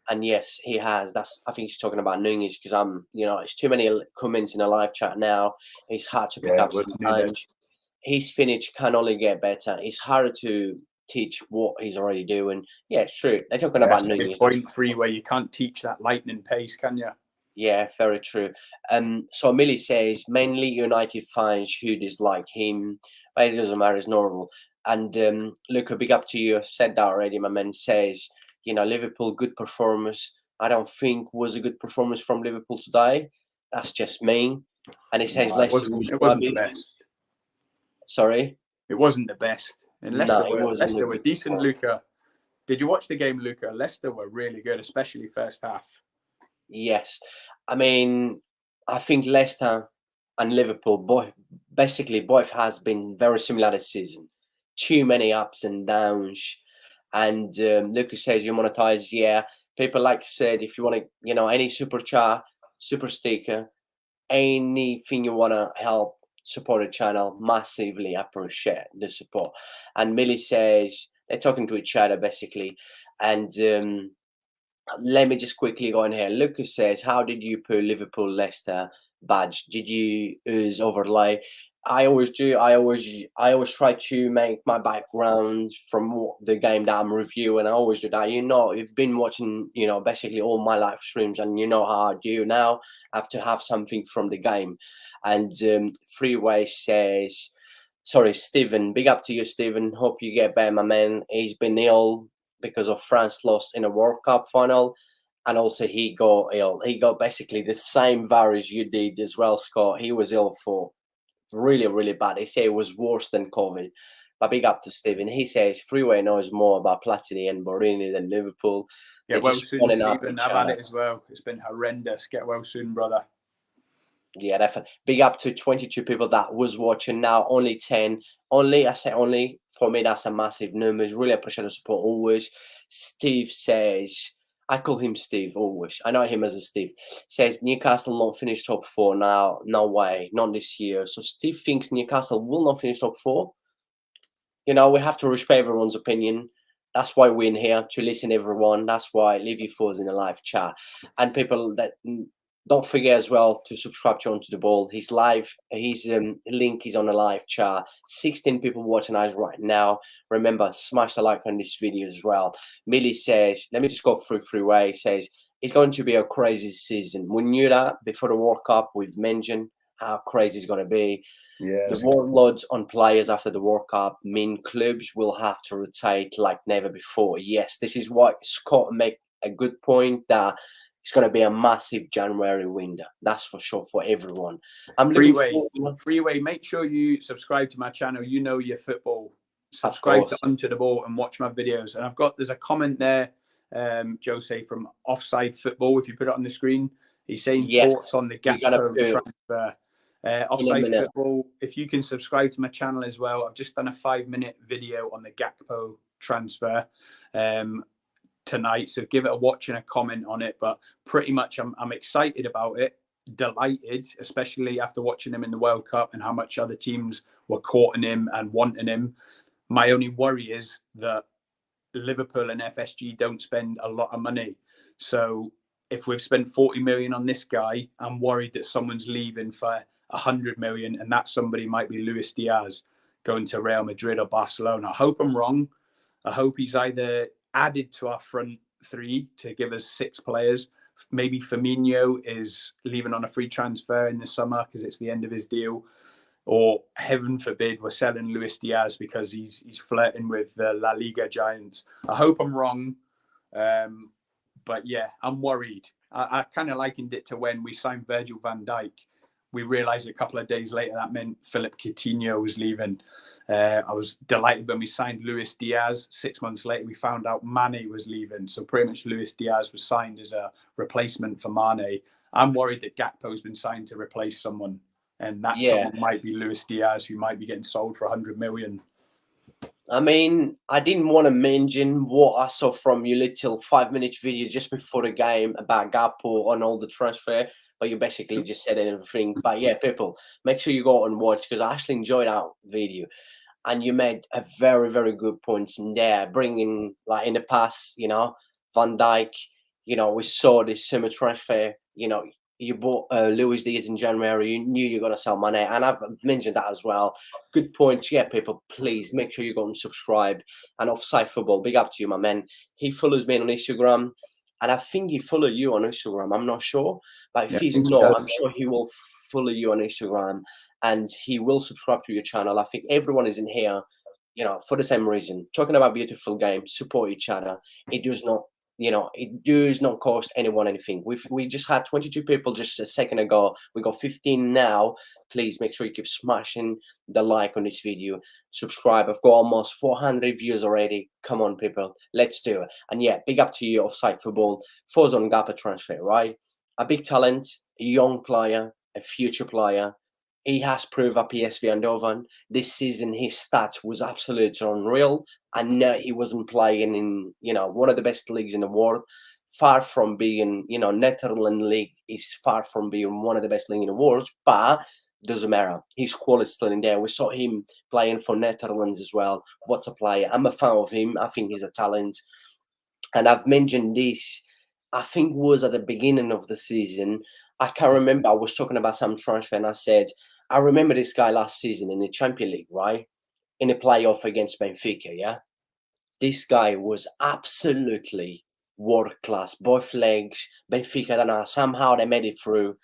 And yes, he has. I think she's talking about Nunez because it's too many comments in the live chat now. It's hard to pick up sometimes. His finish can only get better. It's harder to teach what he's already doing. Yeah, it's true. They're talking about Nunez. Point 3 where you can't teach that lightning pace, can you? Yeah, very true. So Millie says mainly United fans who dislike him, but it doesn't matter. It's normal. And look, a big up to you. I've said that already. My man says, Liverpool good performance. I don't think was a good performance from Liverpool today. That's just me. And he says Leicester was wasn't the best. Sorry, it wasn't the best. And Leicester were decent. Luca, did you watch the game, Luca? Leicester were really good, especially first half. Yes, I mean, I think Leicester and Liverpool both has been very similar this season. Too many ups and downs, and Lucas says you monetize. Yeah, people like said if you want to, any super chat, super sticker, anything you want to help support the channel, massively appreciate the support. And Millie says they're talking to each other basically, and. Let me just quickly go in here. Lucas says, how did you put Liverpool Leicester badge? Did you use overlay? I always do. I always try to make my background from the game that I'm reviewing. I always do that. You've been watching, basically all my live streams, and you know how I do now. I have to have something from the game. And Freeway says, sorry, Stephen. Big up to you, Stephen. Hope you get better, my man. He's been ill because of France lost in a World Cup final, and also he got ill. He got basically the same virus you did as well, Scott. He was ill for really, really bad. They say it was worse than COVID. But big up to Stephen. He says Freeway knows more about Platini and Borini than Liverpool. Get They're well just soon, falling up Stephen. each I've had other. it as well. It's been horrendous. Get well soon, brother. Yeah, definitely. Big up to 22 people that was watching now. Only 10. Only, I say only. For me, that's a massive numbers. Really appreciate the support always. Steve says, I call him Steve always. I know him as a Steve. Says Newcastle not finish top 4 now. No way. Not this year. So Steve thinks Newcastle will not finish top 4. You know, we have to respect everyone's opinion. That's why we're in here, to listen to everyone. That's why leave your thoughts in the live chat. And people that don't forget as well to subscribe to Onto the Ball. His live, his link is on the live chat. 16 people watching us right now. Remember, smash the like on this video as well. Millie says, let me just go through Freeway. Says, it's going to be a crazy season. We knew that before the World Cup. We've mentioned how crazy it's going to be. Yeah. The workloads on players after the World Cup mean clubs will have to rotate like never before. Yes, this is what Scott make a good point that it's going to be a massive January window. That's for sure for everyone. I'm looking forward. Freeway, make sure you subscribe to my channel. You know your football. Subscribe to Onto the Ball and watch my videos. And there's a comment there, Jose, from Offside Football. If you put it on the screen, he's saying thoughts on the Gakpo transfer. Offside Football, if you can subscribe to my channel as well. I've just done a 5-minute video on the Gakpo transfer tonight, so give it a watch and a comment on it. But pretty much I'm excited about it, delighted, especially after watching him in the World Cup and how much other teams were courting him and wanting him. My only worry is that Liverpool and FSG don't spend a lot of money. So if we've spent 40 million on this guy, I'm worried that someone's leaving for 100 million, and that somebody might be Luis Diaz going to Real Madrid or Barcelona. I hope I'm wrong. I hope he's either added to our front three to give us 6 players. Maybe Firmino is leaving on a free transfer in the summer because it's the end of his deal. Or heaven forbid, we're selling Luis Diaz because he's flirting with the La Liga giants. I hope I'm wrong. But yeah, I'm worried. I kind of likened it to when we signed Virgil van Dijk. We realised a couple of days later that meant Philippe Coutinho was leaving. I was delighted when we signed Luis Diaz. 6 months later, we found out Mane was leaving. So pretty much Luis Diaz was signed as a replacement for Mane. I'm worried that Gakpo's been signed to replace someone. And that someone might be Luis Diaz, who might be getting sold for 100 million. I mean, I didn't want to mention what I saw from your little 5-minute video just before the game about Gakpo on all the transfer, but you basically just said everything. But yeah, people, make sure you go and watch because I actually enjoyed that video. And you made a very, very good points in there, bringing, like, in the past, you know, Van Dijk, you know, we saw this summer transfer, you know, you bought Luis Diaz in January, you knew you're going to sell Mane, and I've mentioned that as well. Good points. Yeah, people, please make sure you go and subscribe. And Offside Football, big up to you, my man. He follows me on Instagram, and I think he follows you on Instagram. I'm not sure, but if he's not, I'm sure he will follow you on Instagram, and he will subscribe to your channel. I think everyone is in here, you know, for the same reason. Talking about beautiful games, support each other. It does not, you know, it does not cost anyone anything. We just had 22 people just a second ago. We got 15 now. Please make sure you keep smashing the like on this video. Subscribe. I've got almost 400 views already. Come on, people. Let's do it. And yeah, big up to you, Offside Football. Thoughts on Gakpo transfer, right? A big talent, a young player, a future player. He has proved at PSV Eindhoven. This season, his stats was absolutely unreal. I know he wasn't playing in, you know, one of the best leagues in the world. Far from being, you know, Netherlands league is far from being one of the best leagues in the world, but doesn't matter. His quality is still in there. We saw him playing for Netherlands as well. What a player. I'm a fan of him. I think he's a talent. And I've mentioned this, I think was at the beginning of the season. I can't remember. I was talking about some transfer and I said, I remember this guy last season in the Champions League, right? In a playoff against Benfica, yeah? This guy was absolutely world class. Both legs, Benfica, I don't know, somehow they made it through.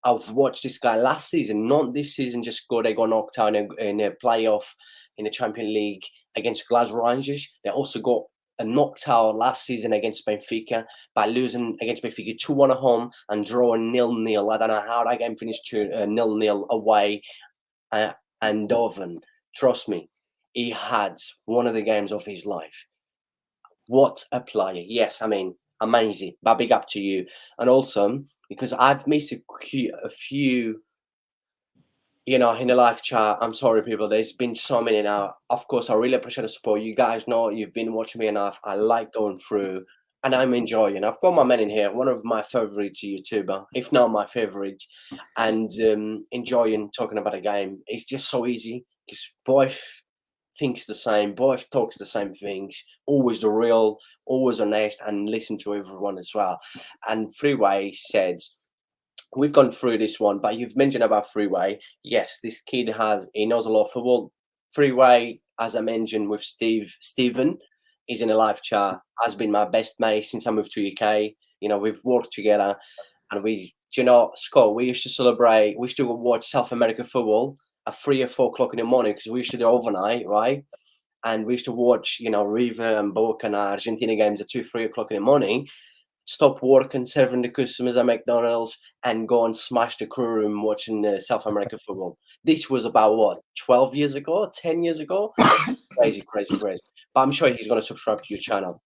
I've watched this guy last season, not this season, they got knocked out in a playoff in the Champions League against Glasgow Rangers. They also got a knocked out last season against Benfica by losing against Benfica 2-1 at home and drawing 0-0. I don't know how that game finished 0-0 away. And Eindhoven, trust me, he had one of the games of his life. What a player. Yes, I mean, amazing. But big up to you. And also, because I've missed a few, in the live chat. I'm sorry, people. There's been so many now. Of course, I really appreciate the support. You guys know you've been watching me enough. I like going through and I'm enjoying. I've got my man in here, one of my favorite YouTuber, if not my favorite, and enjoying talking about a game. It's just so easy because both thinks the same, both talks the same things, always the real, always honest, and listen to everyone as well. And Freeway said, we've gone through this one, but you've mentioned about Freeway. Yes, this kid he knows a lot of football. Freeway, as I mentioned with Stephen, is in a live chat, has been my best mate since I moved to UK. We've worked together and Scott, we used to celebrate, we used to watch South America football at 3 or 4 o'clock in the morning because we used to do overnight, right? And we used to watch, River and Boca and Argentina games at 2, 3 o'clock in the morning, stop work and serving the customers at McDonald's and go and smash the crew room watching South American football. This was about, what, 12 years ago, 10 years ago? Crazy. But I'm sure he's going to subscribe to your channel.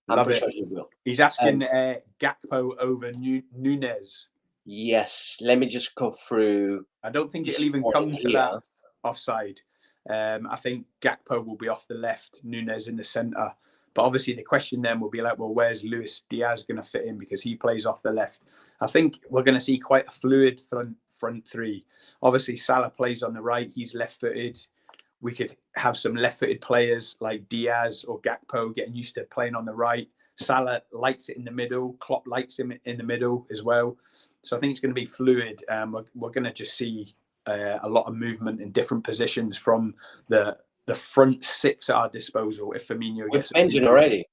I'm pretty sure he will. He's asking Gakpo over Nunez. Yes, let me just go through. I don't think it'll even come to that offside. I think Gakpo will be off the left, Nunez in the centre. But obviously the question then will be like, well, where's Luis Diaz going to fit in because he plays off the left? I think we're going to see quite a fluid front three. Obviously Salah plays on the right. He's left-footed. We could have some left-footed players like Diaz or Gakpo getting used to playing on the right. Salah likes it in the middle. Klopp likes him in the middle as well. So I think it's going to be fluid. We're going to just see a lot of movement in different positions from the front six at our disposal. If Firmino gets mentioned already.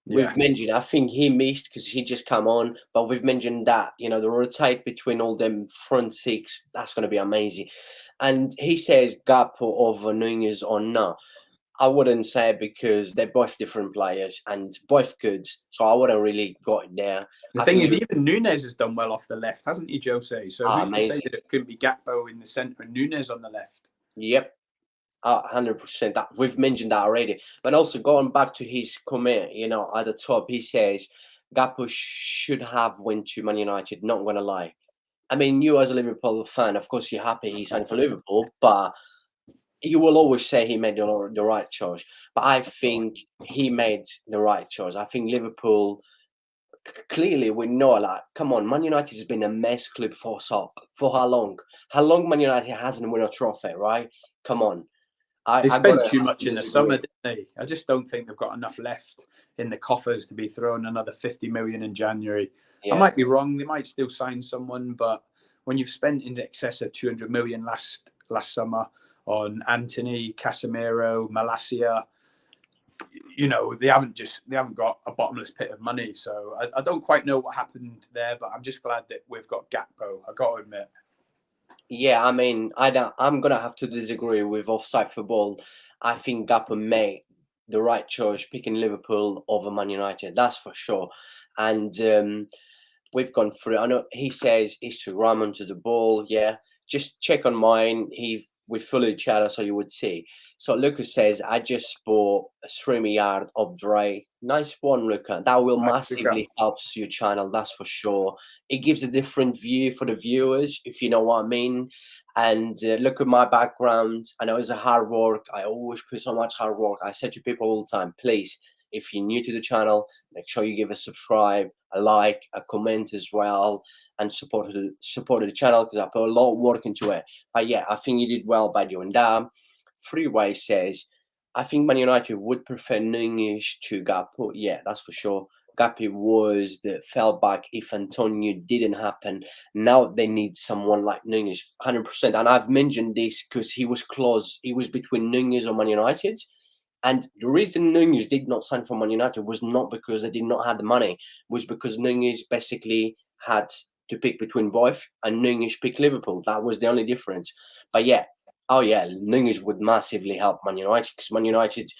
Yeah. We've mentioned, I think he missed because he just come on, but we've mentioned that, the rotate between all them front six, that's going to be amazing. And he says Gakpo over Nunez or no. I wouldn't say it because they're both different players and both good. So I wouldn't really go there. The thing is, even Nunez has done well off the left, hasn't he, Jose? So who's to say that it couldn't be Gakpo in the centre and Nunez on the left? Yep. 100%. That we've mentioned that already. But also going back to his comment, at the top, he says Gakpo should have went to Man United. Not gonna lie. I mean, you as a Liverpool fan, of course, you're happy he signed for Liverpool, but you will always say he made the right choice. But I think he made the right choice. I think Liverpool. Clearly, we know, like, come on, Man United has been a mess club for how long? How long Man United hasn't won a trophy, right? Come on. They spent too much in the summer, didn't they? I just don't think they've got enough left in the coffers to be throwing another 50 million in January. Yeah. I might be wrong. They might still sign someone, but when you've spent in excess of 200 million last summer on Anthony, Casemiro, Malacia, they haven't got a bottomless pit of money. So I don't quite know what happened there, but I'm just glad that we've got Gakpo. I got to admit. Yeah, I mean, I'm gonna have to disagree with Offside Football. I think Gakpo made the right choice picking Liverpool over Man United. That's for sure. And we've gone through. I know he says Instagram onto the ball. Yeah, just check on mine. We follow each other, so you would see. So Lucas says, I just bought a StreamYard upgrade. Nice one, Lucas. That will massively help your channel, that's for sure. It gives a different view for the viewers, if you know what I mean. And look at my background. I know it's a hard work. I always put so much hard work. I say to people all the time, please, if you're new to the channel, make sure you give a subscribe, a like, a comment as well, and support the channel because I put a lot of work into it. But yeah, I think you did well by doing that. Freeway says, I think Man United would prefer Nunez to Gakpo. Yeah, that's for sure. Gakpo was the fell back if Antonio didn't happen. Now they need someone like Nunez, 100%. And I've mentioned this because he was close. He was between Nunez and Man United. And the reason Nunez did not sign for Man United was not because they did not have the money. It was because Nunez basically had to pick between both, and Nunez picked Liverpool. That was the only difference. But yeah, Nunez would massively help Man United because Man United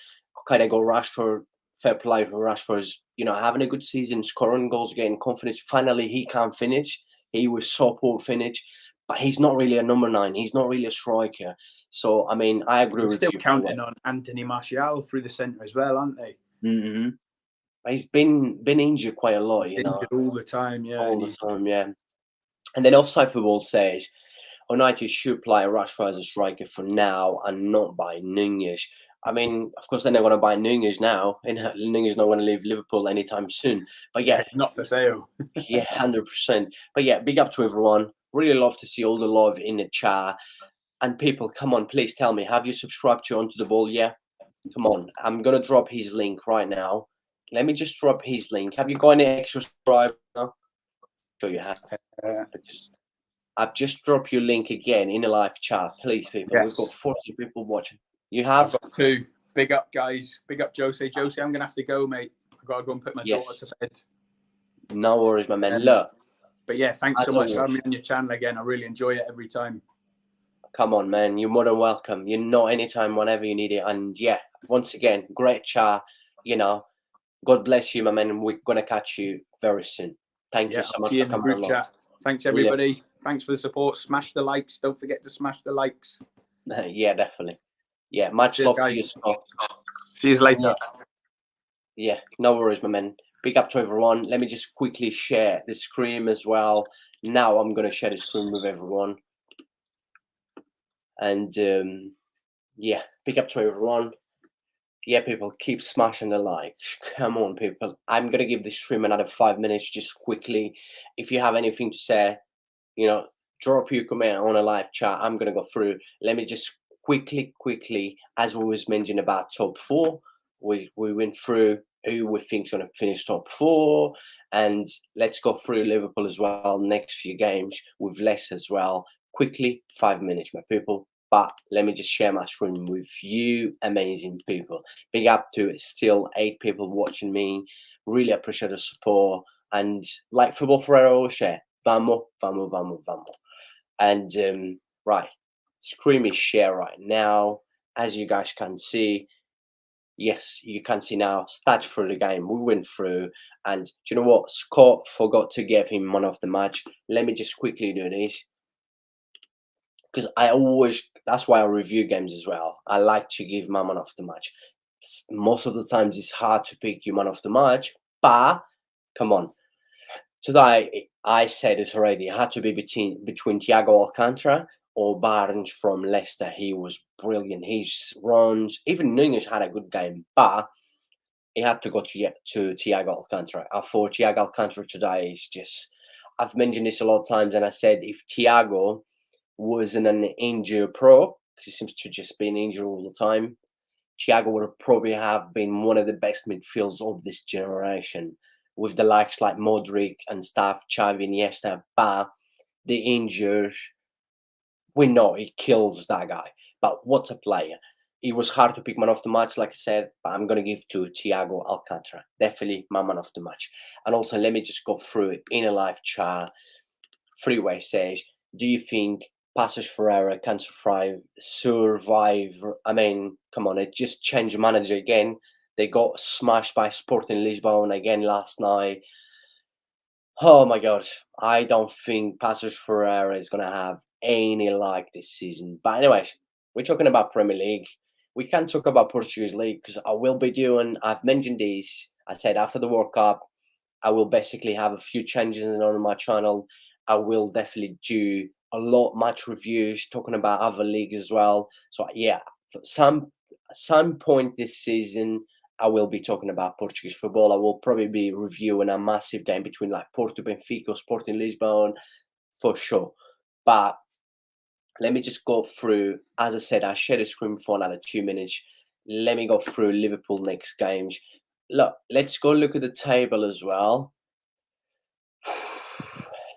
kind of got Rashford, fair play for Rashford's, having a good season, scoring goals, getting confidence. Finally, he can finish. He was so poor finish. but he's not really a number 9. He's not really a striker. So, I mean, I agree They're with still you. counting on Anthony Martial through the centre as well, aren't they? Mm-hmm. He's been injured quite a lot, you know. Injured all the time, yeah. All the time, yeah. And then Offside Football says, United should play Rashford as a striker for now and not buy Nunez. I mean, of course, they're not going to buy Nunez now. And Nunez is not going to leave Liverpool anytime soon. But yeah, It's not for sale. yeah, 100%. But yeah, big up to everyone. Really love to see all the love in the chat. And people, come on, please tell me, have you subscribed to Onto the Ball? Yeah, come on. I'm going to drop his link right now. Let me just drop his link. Have you got any extra subscribers now? Sure you have. I've just dropped your link again in a live chat. Please, people. Yes. We've got 40 people watching. You have? I've got 2. Big up, guys. Big up, Jose. Jose, I'm going to have to go, mate. I've got to go and put my daughter to bed. No worries, my man. Look. But yeah, thanks so much for having me on your channel again. I really enjoy it every time. Come on, man. You're more than welcome. You know, anytime, whenever you need it. And yeah, once again, great chat. You know, God bless you, my man. We're going to catch you very soon. Thank you so much for coming along. Chat. Thanks, everybody. Really. Thanks for the support. Smash the likes. Don't forget to smash the likes. Yeah, definitely. Yeah, much love to you, Scott. See you later. Yeah, no worries, my man. Big up to everyone. Let me just quickly share the screen as well. Now I'm going to share the screen with everyone. And yeah, big up to everyone. Yeah, people, keep smashing the likes. Come on, people. I'm going to give the stream another 5 minutes just quickly. If you have anything to say, you know, drop your comment on a live chat. I'm going to go through. Let me just quickly, as we was mentioning about top 4, we went through who we think is going to finish top 4. And let's go through Liverpool as well. Next few games with Leicester as well. Quickly, 5 minutes, my people. But let me just share my screen with you, amazing people. Big up to still 8 people watching me. Really appreciate the support. And like Football Ferreira always share, vamos. And right, screen is share right now. As you guys can see, yes, you can see now, stats through the game. We went through. And do you know what? Scott forgot to give him man of the match. Let me just quickly do this. Because that's why I review games as well. I like to give my man of the match. Most of the times it's hard to pick your man of the match, but come on. Today, I said this already, it had to be between Thiago Alcantara or Barnes from Leicester. He was brilliant. His runs, even Nunez had a good game, but he had to go to Thiago Alcantara. I thought Thiago Alcantara today is just, I've mentioned this a lot of times, and I said if Thiago wasn't an injured pro, because he seems to just be an injured all the time, Thiago would probably have been one of the best midfields of this generation, with the likes like Modric and stuff, Xavi, Iniesta. But the injuries, we know it kills that guy. But what a player. It was hard to pick man of the match, like I said, but I'm going to give to Thiago Alcantara. Definitely my man of the match. And also, let me just go through it in a live chat. Freeway says, do you think Passos Ferreira can survive? I mean, come on, it just changed manager again. They got smashed by Sporting Lisbon again last night. Oh my God, I don't think Passos Ferreira is going to have any luck this season. But anyways, we're talking about Premier League. We can talk about Portuguese League because I will be doing, I've mentioned this, I said after the World Cup, I will basically have a few changes on my channel. I will definitely do a lot match reviews, talking about other leagues as well. So yeah, some point this season, I will be talking about Portuguese football. I will probably be reviewing a massive game between like Porto, Benfica, Sporting Lisbon, for sure. But let me just go through. As I said, I share the screen for another 2 minutes. Let me go through Liverpool next games. Look, let's go look at the table as well.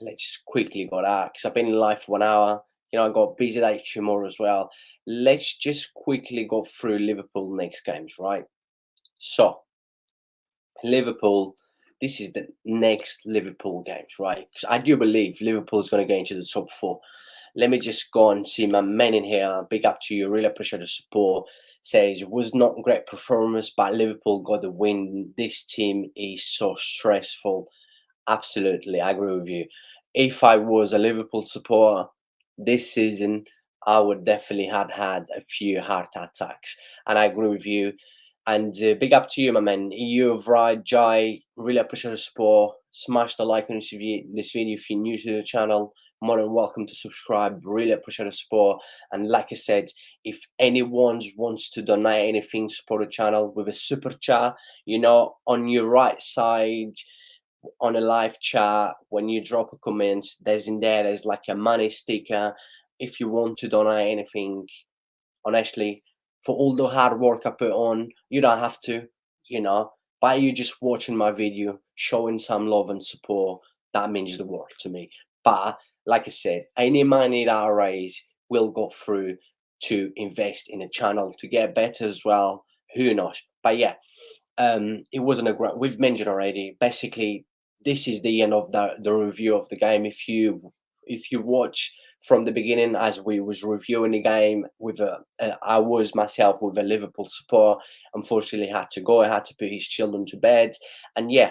Let's just quickly go that because I've been in live for 1 hour. You know, I got busy day tomorrow as well. Let's just quickly go through Liverpool next games, right? So, Liverpool, this is the next Liverpool games, right? Because I do believe Liverpool is going to get into the top 4. Let me just go and see my men in here. Big up to you. Really appreciate the support. Says, was not great performance, but Liverpool got the win. This team is so stressful. Absolutely, I agree with you. If I was a Liverpool supporter, this season, I would definitely had a few heart attacks, and I agree with you. And big up to you, my man. You've right, Jai. Really appreciate the support. Smash the like on this video if you're new to the channel. More than welcome to subscribe. Really appreciate the support. And like I said, if anyone wants to donate anything, support the channel with a super chat, you know, on your right side on a live chat, when you drop a comment, there's like a money sticker. If you want to donate anything, honestly, for all the hard work I put on, you don't have to, you know, by you just watching my video, showing some love and support, that means the world to me. But like I said, any money that I raise will go through to invest in a channel to get better as well. Who knows? But yeah, it wasn't a great, we've mentioned already, basically this is the end of the review of the game. If you watch from the beginning as we was reviewing the game with I was myself with a Liverpool support, unfortunately had to go, I had to put his children to bed. And yeah,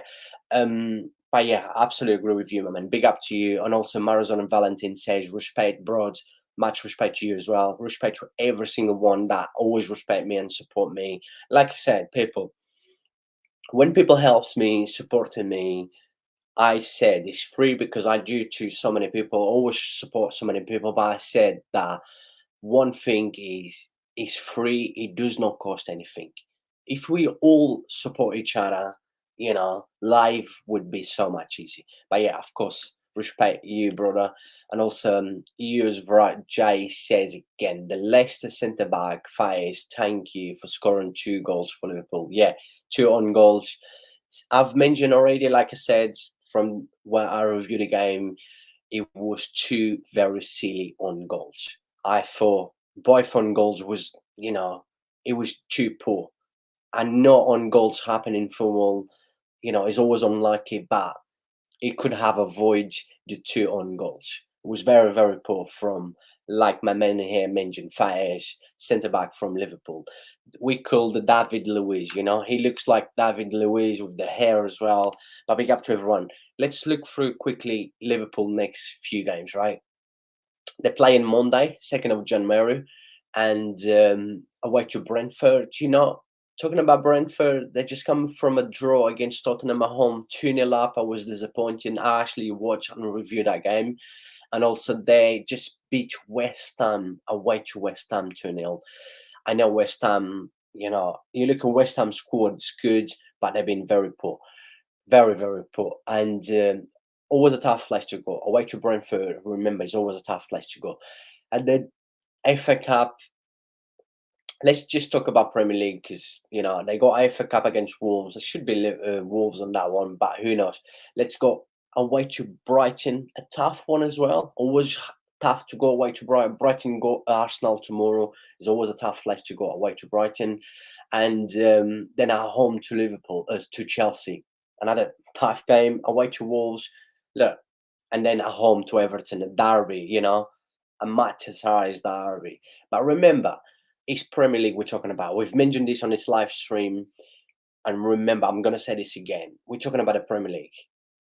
but yeah, absolutely agree with you, my man. Big up to you. And also Marazon and Valentin says respect, broad. Much respect to you as well. Respect to every single one that always respect me and support me. Like I said, people, when people helps me, supporting me, I said it's free because I do to so many people, always support so many people. But I said that one thing is it's free, it does not cost anything. If we all support each other, you know, life would be so much easier. But yeah, of course, respect you, brother. And also, you as right, Jay says again, the Leicester centre back fires, thank you for scoring 2 goals for Liverpool. Yeah, 2 on goals. I've mentioned already, like I said, from when I reviewed the game, it was 2 very silly on goals. I thought both on goals was, you know, it was too poor. And not on goals happen in football, you know, is always unlucky, but it could have avoided the 2 on goals. It was very, very poor from, like my man here mentioned, Faes, centre back from Liverpool. We call the David Luiz, you know, he looks like David Luiz with the hair as well. But big up to everyone. Let's look through quickly Liverpool next few games, right? They're playing Monday, 2nd of January, and away to Brentford. You know, talking about Brentford, they just come from a draw against Tottenham at home, 2-0 up. I was disappointed. I actually watched and reviewed that game. And also, they just beat West Ham away to West Ham 2-0. I know West Ham, you know, you look at West Ham squad, it's good, but they've been very poor. Very, very poor. And always a tough place to go. Away to Brentford, remember, it's always a tough place to go. And then FA Cup, let's just talk about Premier League because, you know, they got FA Cup against Wolves. It should be Wolves on that one, but who knows. Let's go away to Brighton, a tough one as well. Always tough to go away to Brighton. Brighton go Arsenal tomorrow. It's always a tough place to go away to Brighton. And then at home to Liverpool, to Chelsea. Another tough game away to Wolves. Look, and then at home to Everton, a derby, you know, a match-sized derby. But remember, it's Premier League we're talking about. We've mentioned this on its live stream. And remember, I'm going to say this again. We're talking about the Premier League,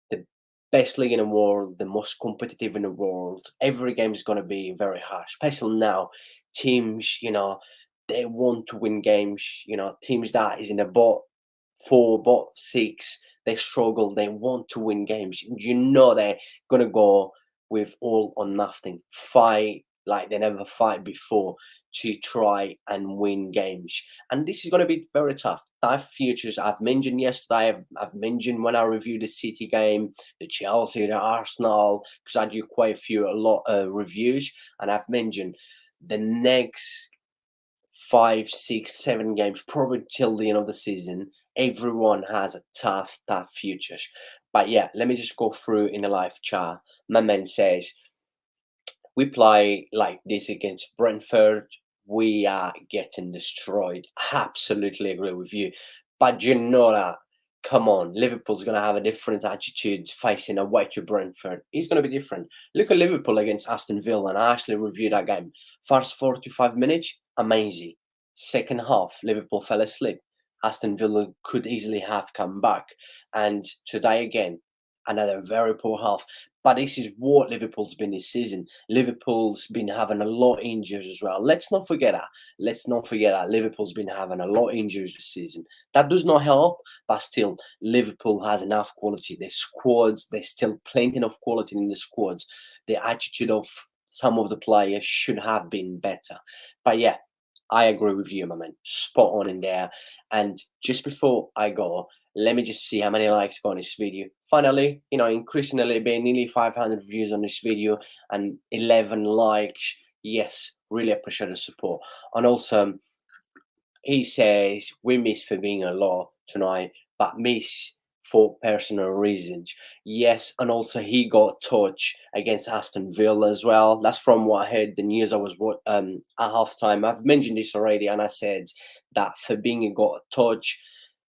the best league in the world, the most competitive in the world. Every game is going to be very hard, especially now. Teams, you know, they want to win games. You know, teams that is in the bot 4, bot 6, they struggle. They want to win games. You know, they're going to go with all or nothing, fight like they never fight before to try and win games. And this is going to be very tough. Tough futures. I've mentioned yesterday, I've mentioned when I reviewed the City game, the Chelsea, the Arsenal, because I do quite a lot of reviews. And I've mentioned the next 5, 6, 7 games, probably till the end of the season, everyone has a tough futures. But yeah, let me just go through in a live chat. My man says, we play like this against Brentford, we are getting destroyed. Absolutely agree with you. But you know that, come on, Liverpool's going to have a different attitude facing away to Brentford. It's going to be different. Look at Liverpool against Aston Villa, and I actually reviewed that game. First 45 minutes, amazing. Second half, Liverpool fell asleep. Aston Villa could easily have come back. And today again, another very poor half. But this is what Liverpool's been this season. Liverpool's been having a lot of injuries as well. Let's not forget that. Let's not forget that Liverpool's been having a lot of injuries this season. That does not help, but still, Liverpool has enough quality. Their squads, there's still plenty of quality in the squads. The attitude of some of the players should have been better. But yeah, I agree with you, my man. Spot on in there. And just before I go, let me just see how many likes got on this video. Finally, increasing a little bit, nearly 500 views on this video and 11 likes. Yes, really appreciate the support. And also, he says we miss Fabinho a lot tonight, but miss for personal reasons. Yes, and also he got touch against Aston Villa as well. That's from what I heard, the news I was at halftime. I've mentioned this already, and I said that Fabinho got a touch.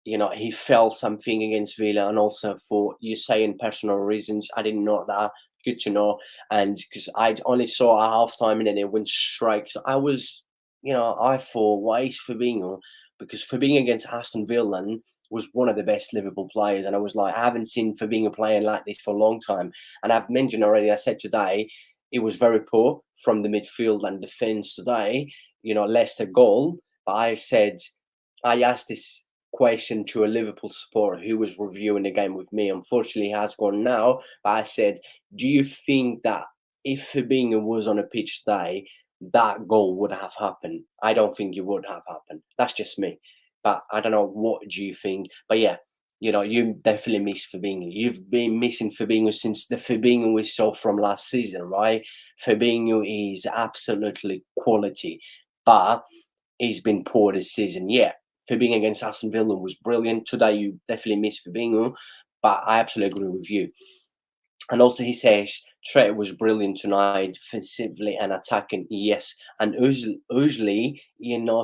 He felt something against Villa, and also for you saying personal reasons. I didn't know that. Good to know. And because I only saw a halftime and then it went straight. So I was, I thought, why is Fabinho? Because Fabinho against Aston Villa was one of the best Liverpool players. And I was like, I haven't seen Fabinho playing like this for a long time. And I've mentioned already, I said today, it was very poor from the midfield and defence today. Leicester goal. But I asked this question to a Liverpool supporter who was reviewing the game with me. Unfortunately, he has gone now. But I said, do you think that if Fabinho was on a pitch today, that goal would have happened? I don't think it would have happened. That's just me. But I don't know, what do you think? But yeah, you definitely miss Fabinho. You've been missing Fabinho since the Fabinho we saw from last season, right? Fabinho is absolutely quality. But he's been poor this season. Yeah, Fabinho against Aston Villa was brilliant. Today, you definitely miss Fabinho, but I absolutely agree with you. And also, he says Trent was brilliant tonight, defensively and attacking. Yes, and usually,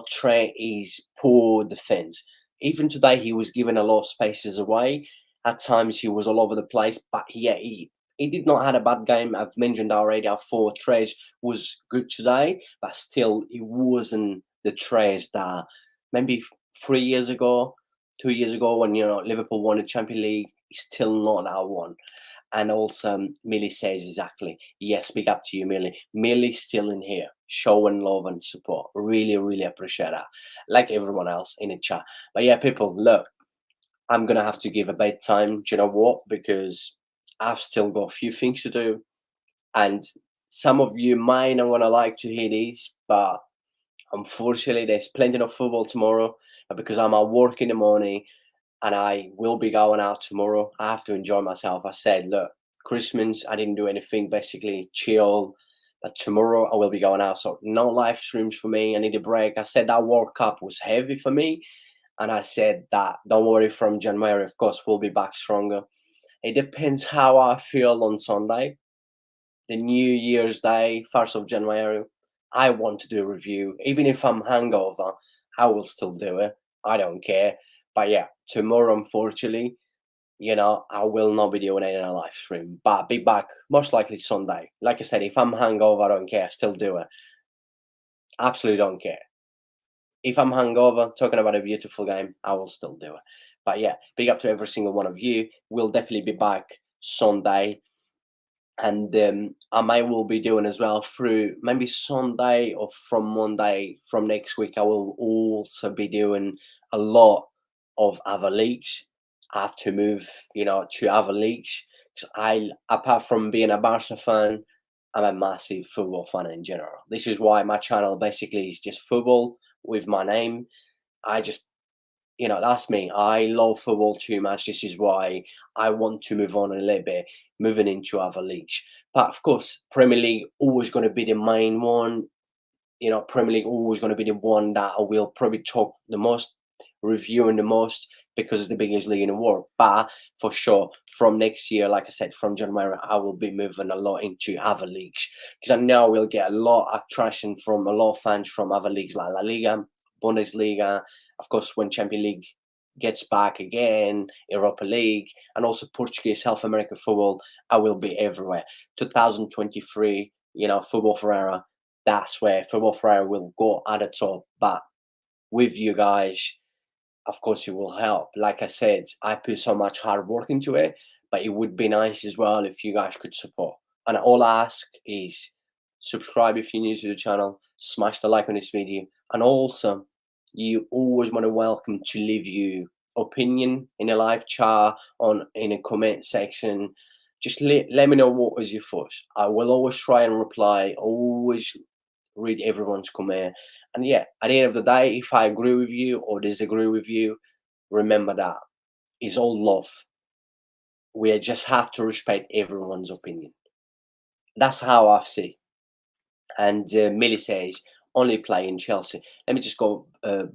Trent is poor defense. Even today, he was giving a lot of spaces away. At times, he was all over the place, but yeah, he did not have a bad game. I've mentioned already. I thought Trent was good today, but still, it wasn't the Trent that maybe 3 years ago, 2 years ago, when Liverpool won the Champions League. It's still not that one. And also, Millie says exactly, yes, big up to you, Millie. Millie's still in here, showing love and support. Really, really appreciate that. Like everyone else in the chat. But yeah, people, look, I'm going to have to give a bedtime. Do you know what? Because I've still got a few things to do. And some of you might not want to like to hear these, but unfortunately, there's plenty of football tomorrow. Because I'm at work in the morning, and I will be going out tomorrow. I have to enjoy myself. I said, look, Christmas, I didn't do anything, basically chill. But tomorrow I will be going out. So no live streams for me. I need a break. I said that World Cup was heavy for me. And I said that, don't worry, from January, of course, we'll be back stronger. It depends how I feel on Sunday, the New Year's Day, 1st of January. I want to do a review. Even if I'm hangover, I will still do it. I don't care. But yeah, tomorrow, unfortunately, I will not be doing any live stream. But I'll be back most likely Sunday. Like I said, if I'm hangover, I don't care. I still do it. Absolutely don't care. If I'm hangover, talking about a beautiful game, I will still do it. But yeah, big up to every single one of you. We'll definitely be back Sunday. And I will be doing as well through maybe Sunday or from Monday from next week. I will also be doing a lot of other leagues. I have to move, to other leagues. Because apart from being a Barca fan, I'm a massive football fan in general. This is why my channel basically is just football with my name. I just, that's me. I love football too much. This is why I want to move on a little bit, moving into other leagues. But of course, Premier League always going to be the main one. Premier League always going to be the one that I will probably talk the most, reviewing the most, because it's the biggest league in the world. But for sure, from next year, like I said, from January, I will be moving a lot into other leagues, because I know we'll get a lot of attraction from a lot of fans from other leagues like La Liga, Bundesliga, of course, when Champions League gets back again, Europa League, and also Portuguese, South American football. I will be everywhere. 2023, Football Ferreira, that's where Football Ferreira will go at the top. But with you guys, of course, it will help. Like I said, I put so much hard work into it, but it would be nice as well if you guys could support. And all I ask is subscribe if you're new to the channel, smash the like on this video, and also you always want to welcome to leave your opinion in a live chat in a comment section. Just let me know what was your thoughts. I will always try and reply, always read everyone's comment. And yeah, at the end of the day, if I agree with you or disagree with you, remember that it's all love. We just have to respect everyone's opinion. That's how I see. And Millie says, only play in Chelsea. Let me just go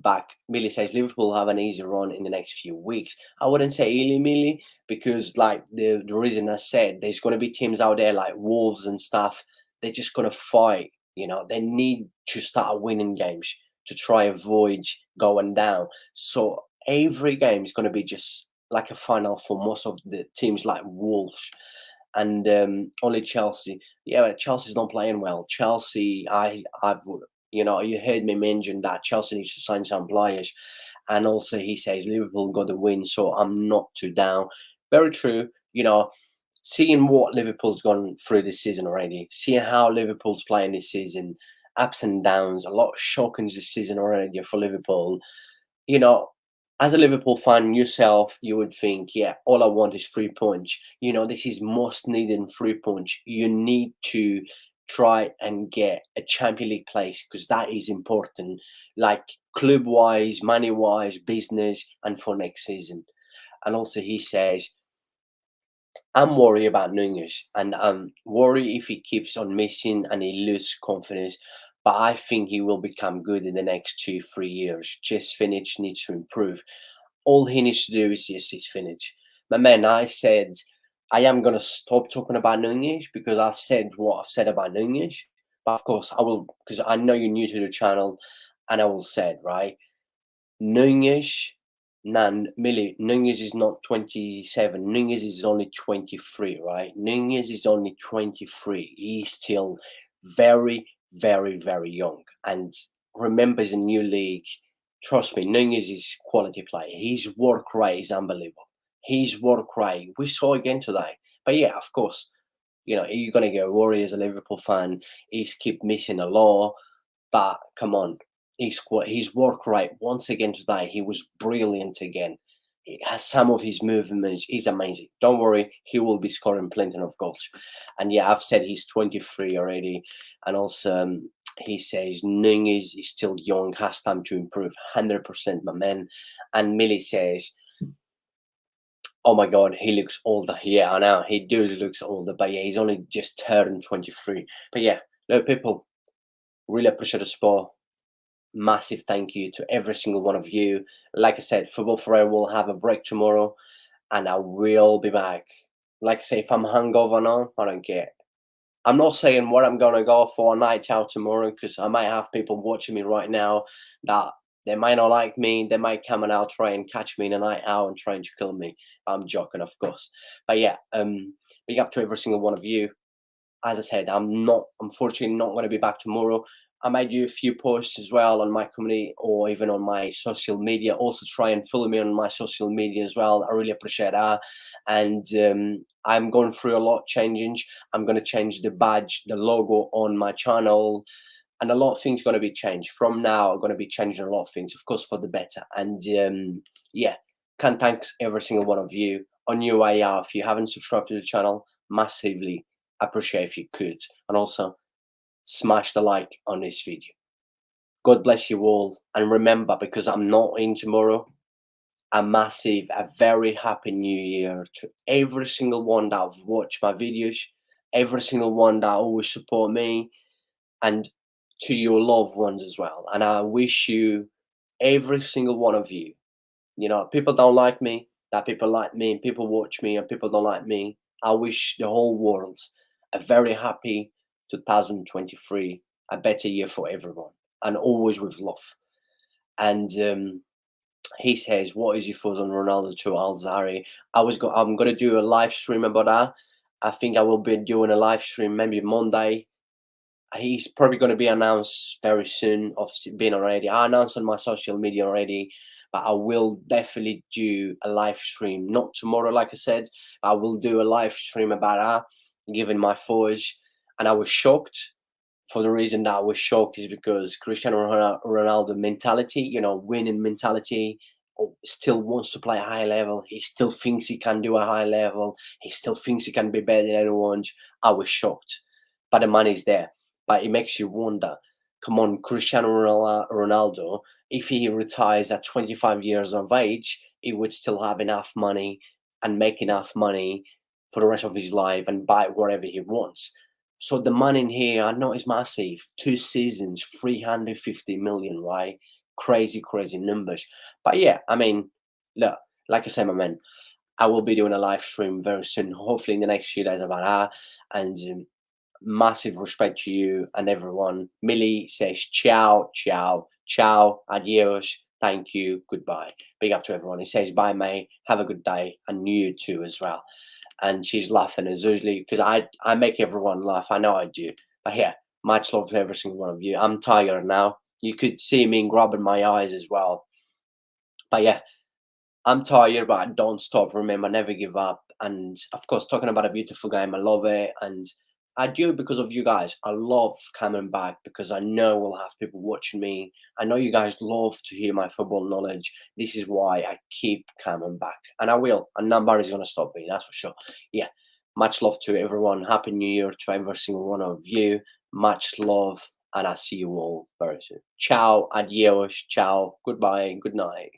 back. Millie says, Liverpool have an easy run in the next few weeks. I wouldn't say Millie, because like the reason I said, there's going to be teams out there like Wolves and stuff. They're just going to fight. You know, they need to start winning games to try avoid going down. So every game is going to be just like a final for most of the teams like Wolves. And only Chelsea. Yeah, Chelsea's not playing well. Chelsea, I've you know, you heard me mention that Chelsea needs to sign some players, and also he says Liverpool got the win, so I'm not too down. Very true. You know, seeing what Liverpool's gone through this season already, seeing how Liverpool's playing this season, ups and downs, a lot of shockings this season already for Liverpool. You know, as a Liverpool fan yourself, you would think, yeah, all I want is 3 points. You know, this is most needed 3 points. You need to try and get a Champions League place, because that is important, like club-wise, money-wise, business, and for next season. And also he says, I'm worried about Nunez, and I'm worried if he keeps on missing and he loses confidence. But I think he will become good in the next 2-3 years. Just finish needs to improve. All he needs to do is just his finish. But man, I said I am gonna stop talking about Nunez, because I've said what I've said about Nunez. But of course I will, because I know you're new to the channel, and I will say it, right. Nunez, Nunez is not 27. Nunez is only 23, right? Nunez is only 23. He's still very, very, very young. And remember, it's a new league. Trust me, Nunez is quality player. His work rate is unbelievable. His work rate, we saw again today. But yeah, of course, you know, you're gonna get worried as a Liverpool fan. He's keep missing a lot. But come on, his work rate once again today, he was brilliant again. He has some of his movements, he's amazing. Don't worry, he will be scoring plenty of goals. And yeah, I've said he's 23 already. And also he says Nunez is still young, has time to improve. 100%, my man. And Millie says, oh my god, he looks older. Yeah, I know, he does looks older, but yeah, he's only just turned 23. But yeah, look, people, really appreciate the support. Massive thank you to every single one of you. Like I said, Football Ferreira will have a break tomorrow, and I will be back. Like I say, if I'm hungover now, I don't care. I'm not saying what I'm gonna go for a night out tomorrow, because I might have people watching me right now that they might not like me. They might come and out try and catch me in a night out and trying to kill me. I'm joking, of course. But yeah, big up to every single one of you. As I said, I'm not, unfortunately, not going to be back tomorrow. I might do a few posts as well on my community or even on my social media. Also try and follow me on my social media as well. I really appreciate that. And I'm going through a lot of changes. I'm going to change the badge, the logo on my channel, and a lot of things going to be changed. From now, I'm going to be changing a lot of things, of course, for the better. And yeah, can thanks every single one of you. On your way out, if you haven't subscribed to the channel, massively appreciate if you could. And also smash the like on this video. God bless you all. And remember, because I'm not in tomorrow, a very happy new year to every single one that have watched my videos, every single one that always support me, and to your loved ones as well. And I wish you, every single one of you, you know, people don't like me, that people like me, people watch me and people don't like me. I wish the whole world a very happy 2023, a better year for everyone, and always with love. And he says, what is your thoughts on Ronaldo to Alzari? I'm going to do a live stream about that. I think I will be doing a live stream maybe Monday, He's probably going to be announced very soon. Obviously, been already. I announced on my social media already, but I will definitely do a live stream. Not tomorrow, like I said. I will do a live stream about her, giving my thoughts. And I was shocked. For the reason that I was shocked is because Cristiano Ronaldo mentality, you know, winning mentality, still wants to play a high level. He still thinks he can do a high level. He still thinks he can be better than anyone. I was shocked, but the money's there. But it makes you wonder. Come on, Cristiano Ronaldo, if he retires at 25 years of age, he would still have enough money and make enough money for the rest of his life and buy whatever he wants. So the money in here, I know is massive. 2 seasons, 350 million, right? Crazy, crazy numbers. But yeah, I mean, look, like I said, my man, I will be doing a live stream very soon, hopefully in the next few days about her. And massive respect to you and everyone. Millie says ciao, ciao, ciao, adios, thank you, goodbye. Big up to everyone. He says bye, mate. Have a good day, and you too as well. And she's laughing as usually because I make everyone laugh. I know I do. But yeah, much love to every single one of you. I'm tired now. You could see me grabbing my eyes as well. But yeah, I'm tired, but I don't stop. Remember, never give up. And of course, talking about a beautiful game, I love it. And I do it because of you guys. I love coming back because I know we'll have people watching me. I know you guys love to hear my football knowledge. This is why I keep coming back. And I will. And nobody's going to stop me, that's for sure. Yeah. Much love to everyone. Happy New Year to every single one of you. Much love. And I'll see you all very soon. Ciao, adios, ciao, goodbye, good night.